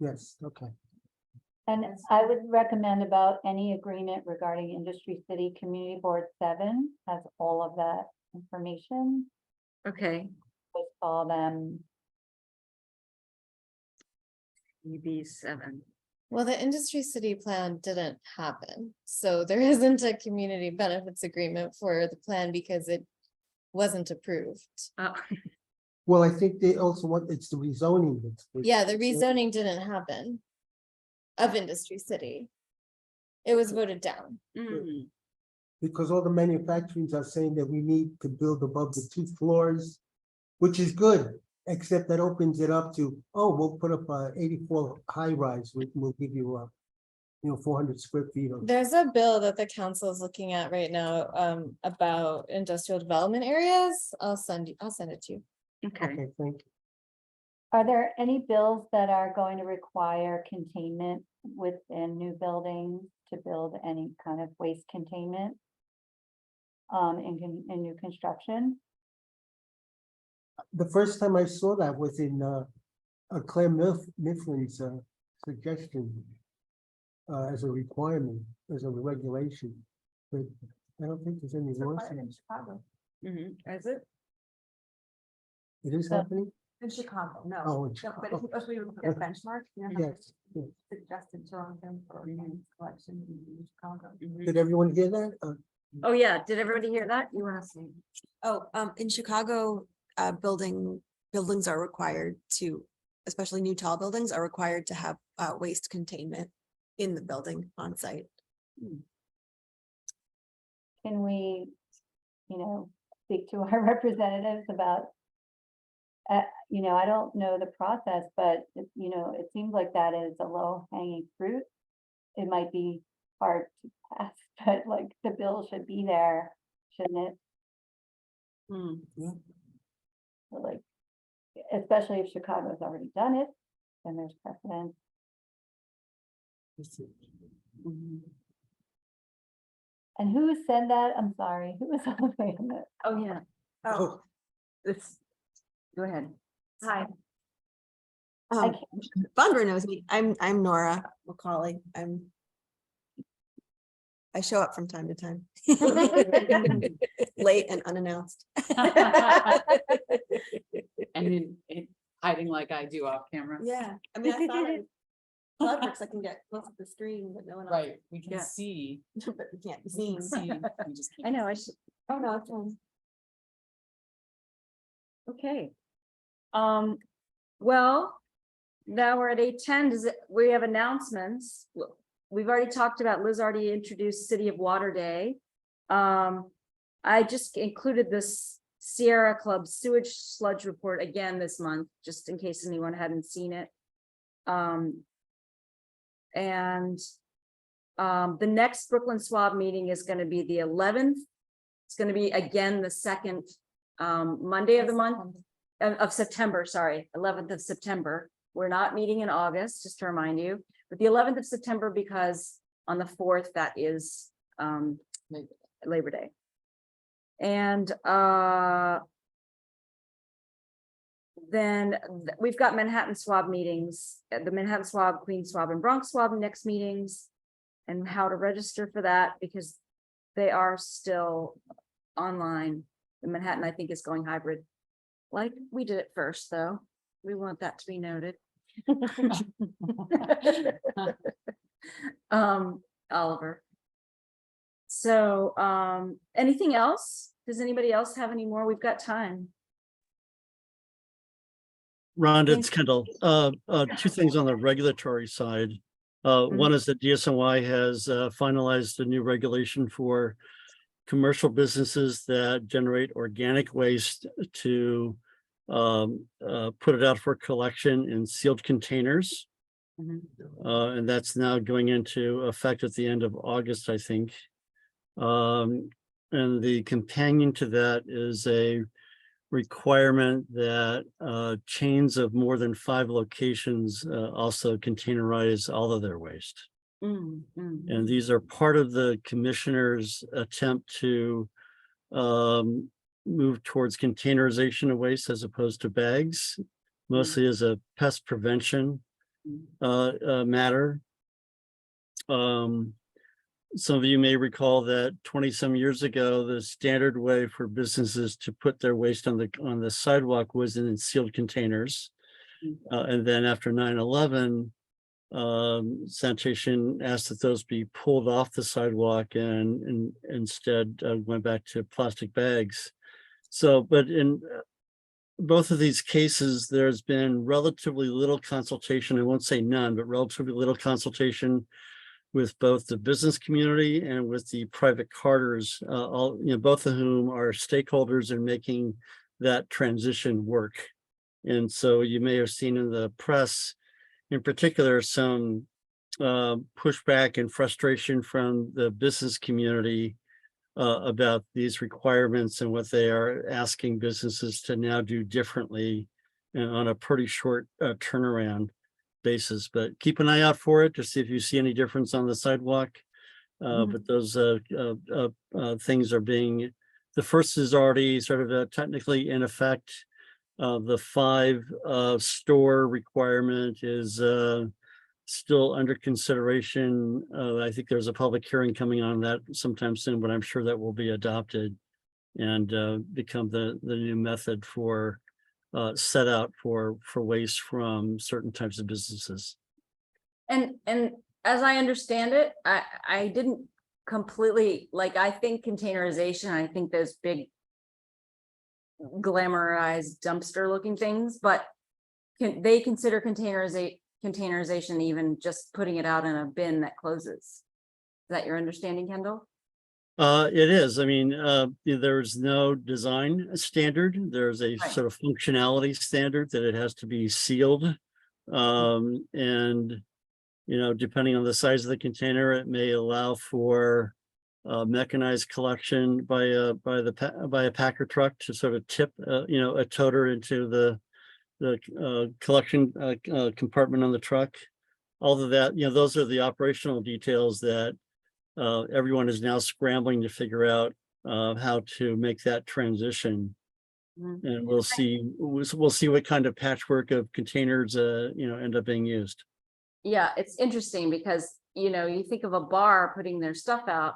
Yes, okay. And I would recommend about any agreement regarding Industry City Community Board 7 has all of that information. Okay. With all them. EB7. Well, the industry city plan didn't happen, so there isn't a community benefits agreement for the plan because it wasn't approved. Well, I think they also want, it's the rezoning. Yeah, the rezoning didn't happen of industry city. It was voted down. Because all the manufacturings are saying that we need to build above the 2 floors, which is good, except that opens it up to, oh, we'll put up a 84 high rise, we'll give you 400 square feet of. There's a bill that the council is looking at right now about industrial development areas. I'll send it to you. Okay, thank you. Are there any bills that are going to require containment within new buildings to build any kind of waste containment? In new construction? The first time I saw that was in Claire Mifflin's suggestion as a requirement, as a regulation. But I don't think there's any law. Is it? It is happening? In Chicago, no. Oh, in No, Chicago. but if we look at benchmark, Yes. yes. suggested Toronto for collection in Chicago. Did everyone hear that? Oh, yeah. Did everybody hear that? You want to say? Oh, in Chicago, buildings are required to, especially new tall buildings are required to have waste containment in the building on site. Can we, speak to our representatives about, I don't know the process, but, it seems like that is a low hanging fruit. It might be hard to pass, but like the bill should be there, shouldn't it? Yeah. So, like, especially if Chicago's already done it, then there's precedent. And who said that? I'm sorry, who was on the Oh, yeah. Oh, Go ahead. Hi. Barbara knows me. I'm Nora McCauley. I show up from time to time. Late and unannounced. And in hiding like I do off camera. Yeah, I mean, I thought it clever because I can get close to the screen, but no one else. Right, we can Yeah. see. But we can't be We can seen. see, we just I can't. know. I should. Oh, no, it's fine. Okay. Well, Now we're at 8:10. We have announcements. We've already talked about, Liz already introduced City of Water Day. I just included this Sierra Club sewage sludge report again this month, just in case anyone hadn't seen it. The next Brooklyn SWAB meeting is going to be the 11th. It's going to be again the second Monday of the month of September, sorry, 11th of September. We're not meeting in August, just to remind you, but the 11th of September, because on the 4th, that is Labor Day. And then we've got Manhattan SWAB meetings, the Manhattan SWAB, Queen SWAB, and Bronx SWAB next meetings, and how to register for that, because they are still online. The Manhattan, I think, is going hybrid. Like we did it first, though. We want that to be noted. Oliver. So, anything else? Does anybody else have any more? We've got time. Rhonda, it's Kendall. Two things on the regulatory side. One is that DSNY has finalized a new regulation for commercial businesses that generate organic waste to put it out for collection in sealed containers. And that's now going into effect at the end of August, I think. And the companion to that is a requirement that chains of more than 5 locations also containerize all of their waste. And these are part of the commissioner's attempt to move towards containerization of waste as opposed to bags, mostly as a pest prevention matter. Some of you may recall that 20-some years ago, the standard way for businesses to put their waste on the sidewalk was in sealed containers. And then after 9/11, sanitation asked that those be pulled off the sidewalk and instead went back to plastic bags. So, but in both of these cases, there's been relatively little consultation. I won't say none, but relatively little consultation with both the business community and with the private carters, all, both of whom are stakeholders in making that transition work. And so you may have seen in the press, in particular, some pushback and frustration from the business community about these requirements and what they are asking businesses to now do differently on a pretty short turnaround basis. But keep an eye out for it to see if you see any difference on the sidewalk. But those things are being, the first is already sort of technically in effect. The 5 store requirement is still under consideration. I think there's a public hearing coming on that sometime soon, but I'm sure that will be adopted and become the new method for set out for waste from certain types of businesses. And as I understand it, I didn't completely, like, I think containerization, I think those big glamorized dumpster looking things, but they consider containerization even just putting it out in a bin that closes. Is that your understanding, Kendall? It is. I mean, there's no design standard. There's a sort of functionality standard that it has to be sealed. And, depending on the size of the container, it may allow for mechanized collection by a packer truck to sort of tip, a toter into the collection compartment on the truck. All of that, those are the operational details that everyone is now scrambling to figure out how to make that transition. And we'll see what kind of patchwork of containers end up being used. Yeah, it's interesting because you think of a bar putting their stuff out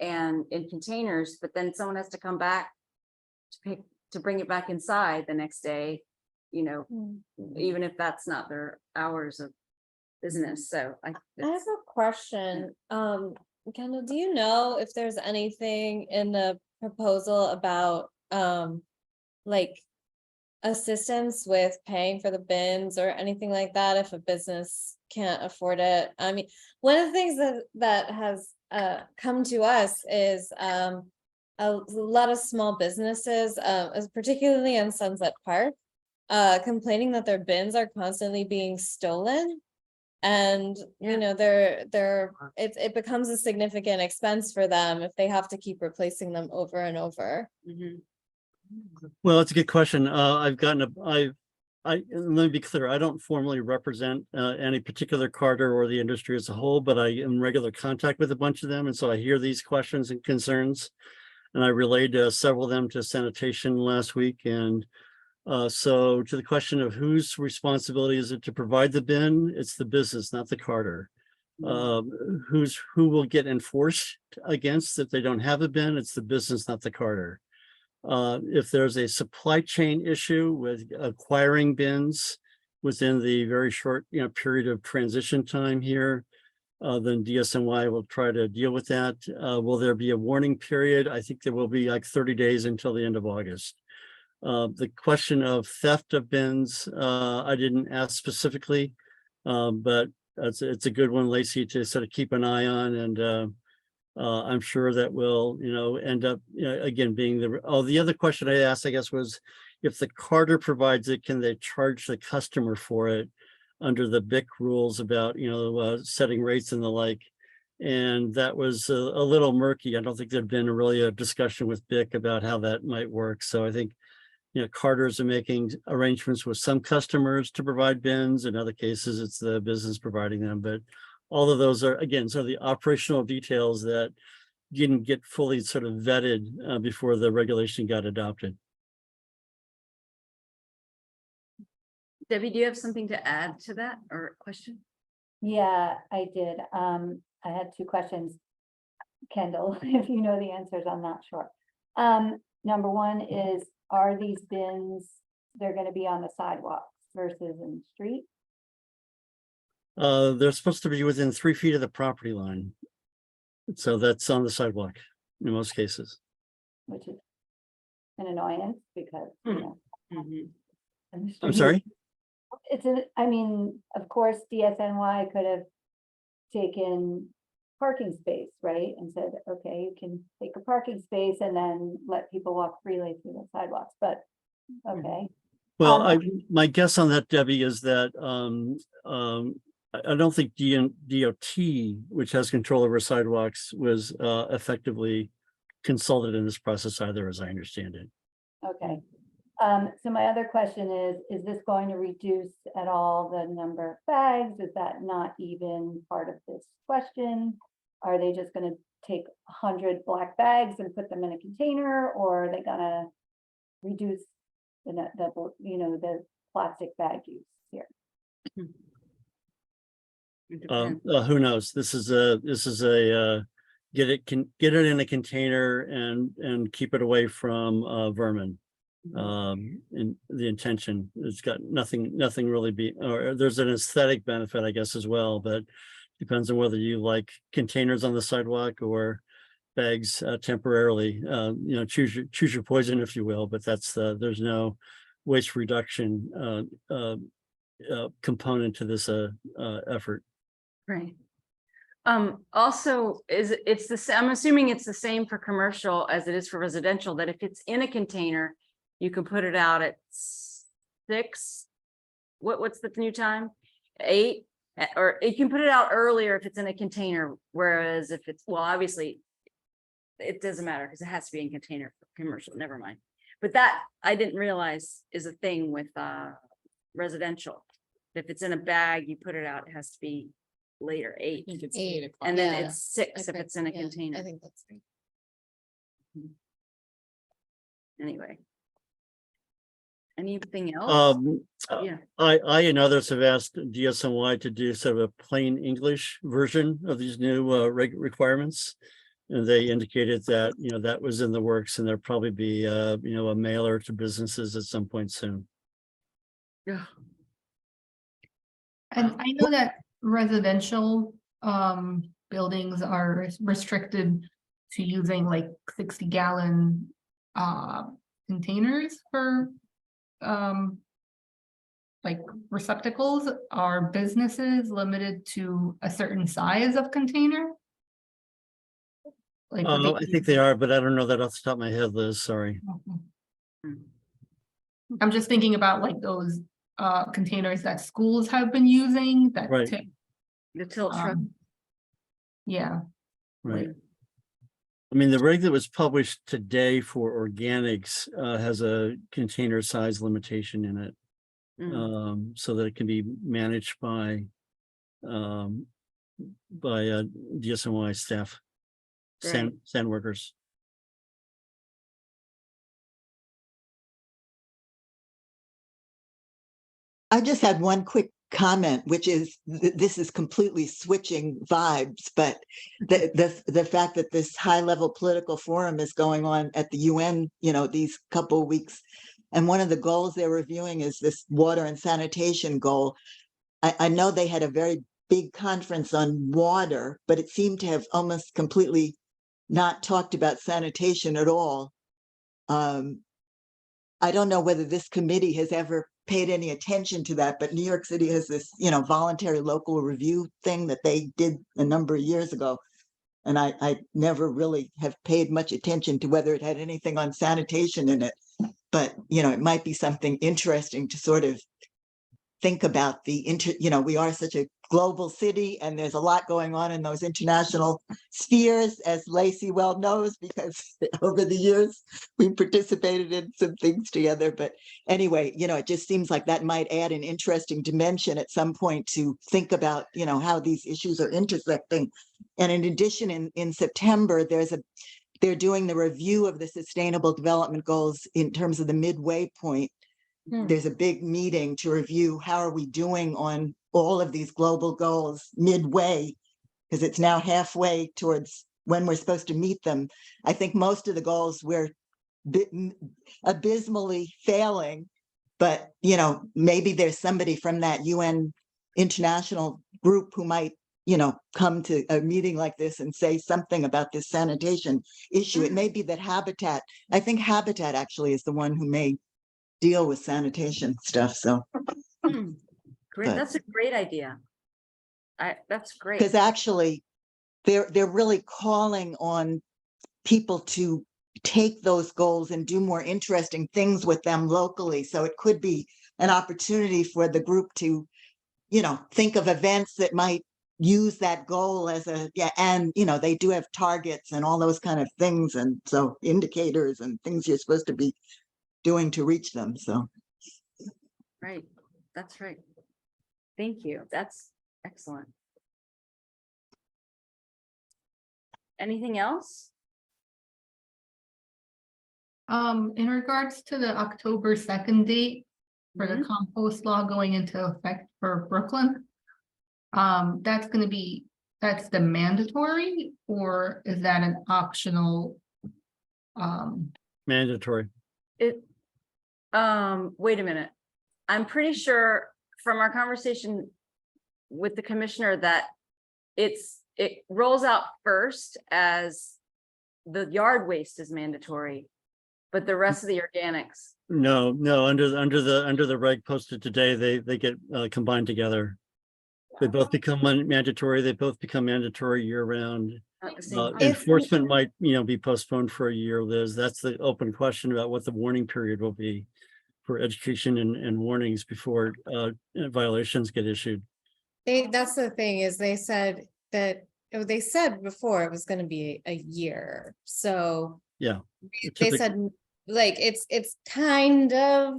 and in containers, but then someone has to come back to bring it back inside the next day, even if that's not their hours of business. So I have a question. Kendall, do you know if there's anything in the proposal about like assistance with paying for the bins or anything like that if a business can't afford it. I mean, one of the things that has come to us is a lot of small businesses, particularly in Sunset Park, complaining that their bins are constantly being stolen. And, you know, it becomes a significant expense for them if they have to keep replacing them over and over. Well, that's a good question. Let me be clear. I don't formally represent any particular carter or the industry as a whole, but I am in regular contact with a bunch of them. And so I hear these questions and concerns, and I relayed several of them to sanitation last week. And so to the question of whose responsibility is it to provide the bin, it's the business, not the carter. Who will get enforced against if they don't have a bin, it's the business, not the carter. If there's a supply chain issue with acquiring bins within the very short, period of transition time here, then DSNY will try to deal with that. Will there be a warning period? I think there will be like 30 days until the end of August. The question of theft of bins, I didn't ask specifically, but it's a good one, Lacey, to sort of keep an eye on. And I'm sure that will, end up, again, being the other question I asked, I guess, was if the carter provides it, can they charge the customer for it under the BIC rules about, setting rates and the like? And that was a little murky. I don't think there'd been really a discussion with BIC about how that might work. So I think, carters are making arrangements with some customers to provide bins. In other cases, it's the business providing them. But all of those are, again, sort of the operational details that didn't get fully sort of vetted before the regulation got adopted. Debbie, do you have something to add to that or question? Yeah, I did. I had two questions. Kendall, if you know the answers, I'm not sure. Number one is, are these bins, they're going to be on the sidewalks versus in the street? They're supposed to be within 3 feet of the property line. So that's on the sidewalk in most cases. Which is an annoyance because, in the I'm street- sorry? I mean, of course, DSNY could have taken parking space, right? And said, okay, you can take a parking space and then let people walk freely through the sidewalks, but okay. Well, my guess on that, Debbie, is that I don't think DOT, which has control over sidewalks, was effectively consulted in this process either, as I understand it. Okay. So my other question is this going to reduce at all the number of bags? Is that not even part of this question? Are they just going to take 100 black bags and put them in a container, or are they going to reduce the plastic bag use here? Who knows? This is a get it in a container and keep it away from vermin. And the intention, it's got nothing really or there's an aesthetic benefit, I guess, as well, but depends on whether you like containers on the sidewalk or bags temporarily. Choose your poison, if you will, but that's there's no waste reduction component to this effort. Right. Also, it's the same, I'm assuming it's the same for commercial as it is for residential, that if it's in a container, you can put it out at 6. What's the new time? 8, or you can put it out earlier if it's in a container. Whereas if it's, well, obviously it doesn't matter because it has to be in container for commercial, never mind. But that I didn't realize is a thing with residential. If it's in a bag, you put it out, it has to be later, 8. I think it's 8 o'clock. And then it's 6 if it's in a container. I think that's right. Anyway. Anything else? Yeah. I and others have asked DSNY to do sort of a plain English version of these new requirements. And they indicated that, that was in the works, and there'll probably be, a mailer to businesses at some point soon. Yeah. And I know that residential buildings are restricted to using like 60-gallon containers for like receptacles, are businesses limited to a certain size of container? Like, would I think they are, but I don't know that off the top of my head, Liz, sorry. I'm just thinking about like those containers that schools have been using that. Right. The tilt truck. Yeah. Right. I mean, the reg that was published today for organics has a container size limitation in it. So that it can be managed by DSNY staff, sand workers. I just had one quick comment, which is this is completely switching vibes, but the fact that this high level political forum is going on at the UN, you know, these couple of weeks, and one of the goals they're reviewing is this water and sanitation goal. I know they had a very big conference on water, but it seemed to have almost completely not talked about sanitation at all. I don't know whether this committee has ever paid any attention to that, but New York City has this, you know, voluntary local review thing that they did a number of years ago. And I never really have paid much attention to whether it had anything on sanitation in it. But, you know, it might be something interesting to sort of think about you know, we are such a global city and there's a lot going on in those international spheres, as Lacey well knows, because over the years we participated in some things together. But anyway, you know, it just seems like that might add an interesting dimension at some point to think about, you know, how these issues are intersecting. And in addition, in September, they're doing the review of the Sustainable Development Goals in terms of the midway point. There's a big meeting to review how are we doing on all of these global goals midway, because it's now halfway towards when we're supposed to meet them. I think most of the goals we're abysmally failing, but you know, maybe there's somebody from that UN international group who might, you know, come to a meeting like this and say something about this sanitation issue. It may be that Habitat, I think Habitat actually is the one who may deal with sanitation stuff. So Great. That's a great idea. That's great. Because actually they're really calling on people to take those goals and do more interesting things with them locally. So it could be an opportunity for the group to, you know, think of events that might use that goal as and you know, they do have targets and all those kind of things, and so indicators and things you're supposed to be doing to reach them. So right, that's right. Thank you. That's excellent. Anything else? In regards to the October 2nd date for the compost law going into effect for Brooklyn, that's the mandatory, or is that an optional? Mandatory. Wait a minute. I'm pretty sure from our conversation with the commissioner that it rolls out first as the yard waste is mandatory, but the rest of the organics. No, under the reg posted today, they get combined together. They both become mandatory. They both become mandatory year round. Enforcement might, you know, be postponed for a year, Liz. That's the open question about what the warning period will be for education and warnings before violations get issued. That's the thing, is they said before it was going to be a year. So yeah, they said like it's kind of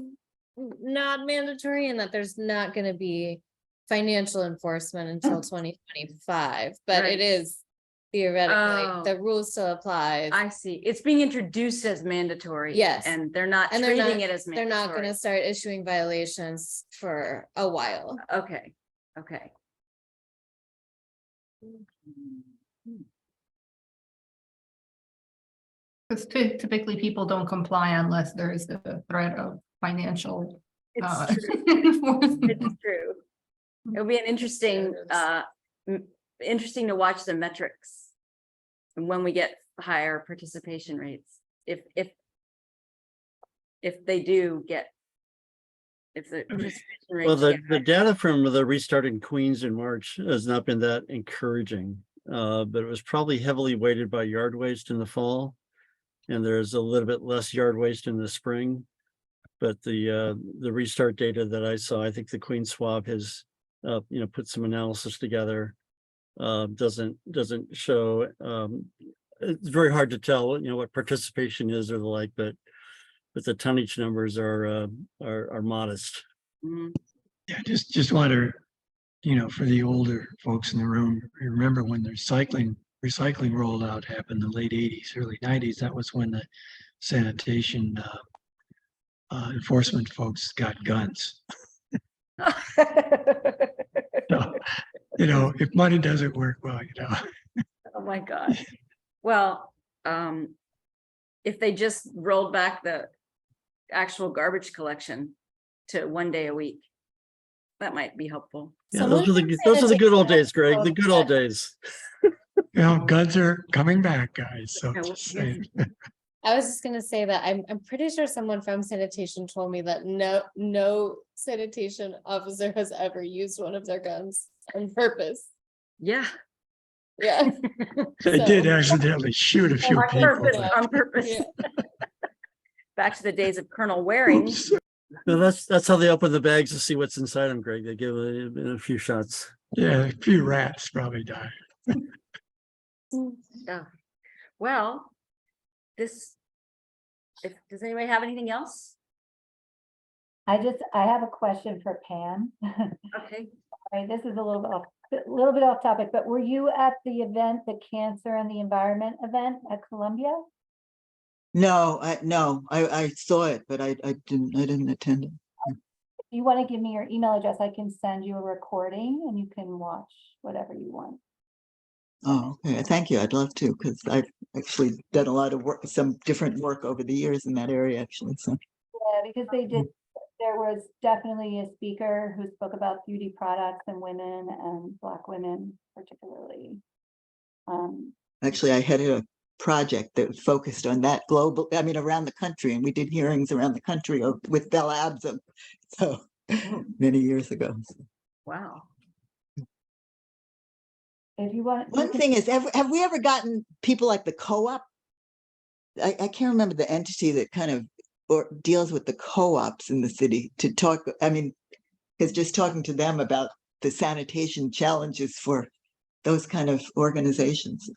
not mandatory, and that there's not going to be financial enforcement until 2025, but it is theoretically the rule still applies. I see. It's being introduced as mandatory. Yes, and they're not treating it as mandatory. They're not going to start issuing violations for a while. Okay. Because typically people don't comply unless there is the threat of financial. It's true. It'll be an interesting to watch the metrics when we get higher participation rates. If they do get If the Well, participation rates, the data from the restart in Queens in March has not been that encouraging. But it was probably heavily weighted by yard waste in the fall. And there's a little bit less yard waste in the spring. But the restart data that I saw, I think the BkSWAB has put some analysis together. Doesn't show, it's very hard to tell, what participation is or the like, but the tonnage numbers are modest. Mhm. Yeah, just want to, for the older folks in the room, remember when the recycling rollout happened in the late 80s, early 90s, that was when the sanitation enforcement folks got guns. So, if money doesn't work well, Oh my God. Well, if they just rolled back the actual garbage collection to 1 day a week, that might be helpful. Yeah, those are the good old days, Greg, the good old days. Guns are coming back, guys. So just saying. I was just gonna say that I'm pretty sure someone from sanitation told me that no sanitation officer has ever used one of their guns on purpose. Yeah. Yeah. They did accidentally shoot a few On people. purpose, on purpose. Yeah. Back to the days of Colonel Waring. No, that's how they open the bags to see what's inside them, Greg. They give a few shots. Yeah, a few rats probably died. Yeah. Well, does anybody have anything else? I have a question for Pam. Okay. All right, this is a little bit off topic, but were you at the event, the Cancer and the Environment event at Columbia? No, I saw it, but I didn't attend it. If you want to give me your email address, I can send you a recording and you can watch whatever you want. Oh, okay. Thank you. I'd love to, because I've actually done a lot of work, some different work over the years in that area, actually. So Yeah, because there was definitely a speaker who spoke about beauty products and women and Black women particularly. actually, I headed a project that focused on that around the country, and we did hearings around the country with Bella Abzum, so many years ago. Wow. If you want, one thing is, have we ever gotten people like the co-op? I can't remember the entity that kind of deals with the co-ops in the city to talk. I mean, because just talking to them about the sanitation challenges for those kind of organizations,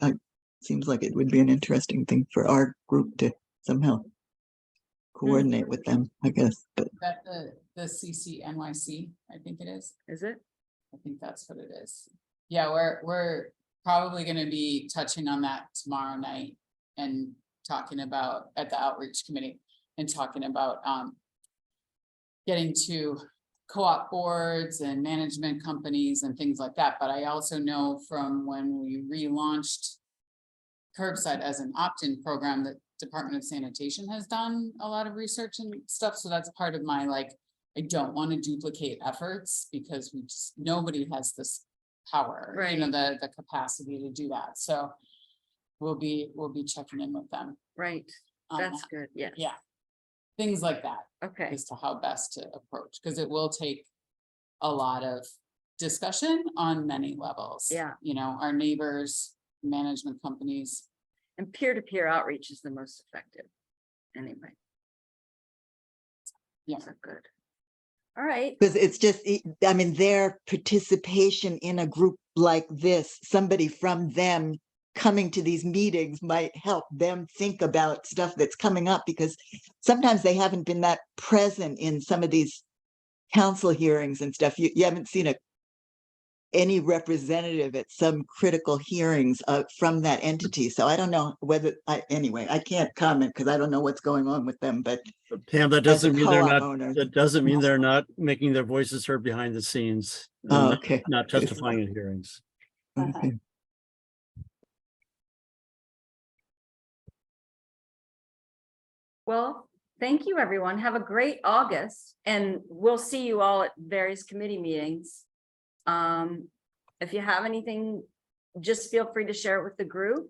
seems like it would be an interesting thing for our group to somehow coordinate with them, I guess. But That the NYC, I think it is. Is it? I think that's what it is. Yeah, we're probably going to be touching on that tomorrow night and talking about at the outreach committee and talking about getting to co-op boards and management companies and things like that. But I also know from when we relaunched curbside as an opt-in program that Department of Sanitation has done a lot of research and stuff. So that's part of my, I don't want to duplicate efforts because nobody has this power, right? The capacity to do that. So we'll be checking in with them. Right. That's good. Yeah. Yeah. Things like that. Okay. As to how best to approach, because it will take a lot of discussion on many levels. Yeah. Our neighbors, management companies. And peer-to-peer outreach is the most effective. Anyway. Yeah. So good. All right. because it's just, I mean, their participation in a group like this, somebody from them coming to these meetings might help them think about stuff that's coming up, because sometimes they haven't been that present in some of these council hearings and stuff. You haven't seen any representative at some critical hearings from that entity. So I don't know whether anyway, I can't comment because I don't know what's going on with them, but Pam, that doesn't mean they're not, owner, that doesn't mean they're not making their voices heard behind the scenes. okay. Not testifying in hearings. Okay. Well, thank you, everyone. Have a great August, and we'll see you all at various committee meetings. If you have anything, just feel free to share it with the group.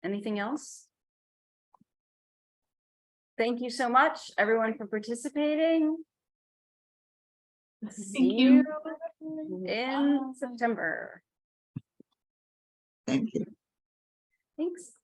Anything else? Thank you so much, everyone, for participating. See you in September. Thank you. Thanks.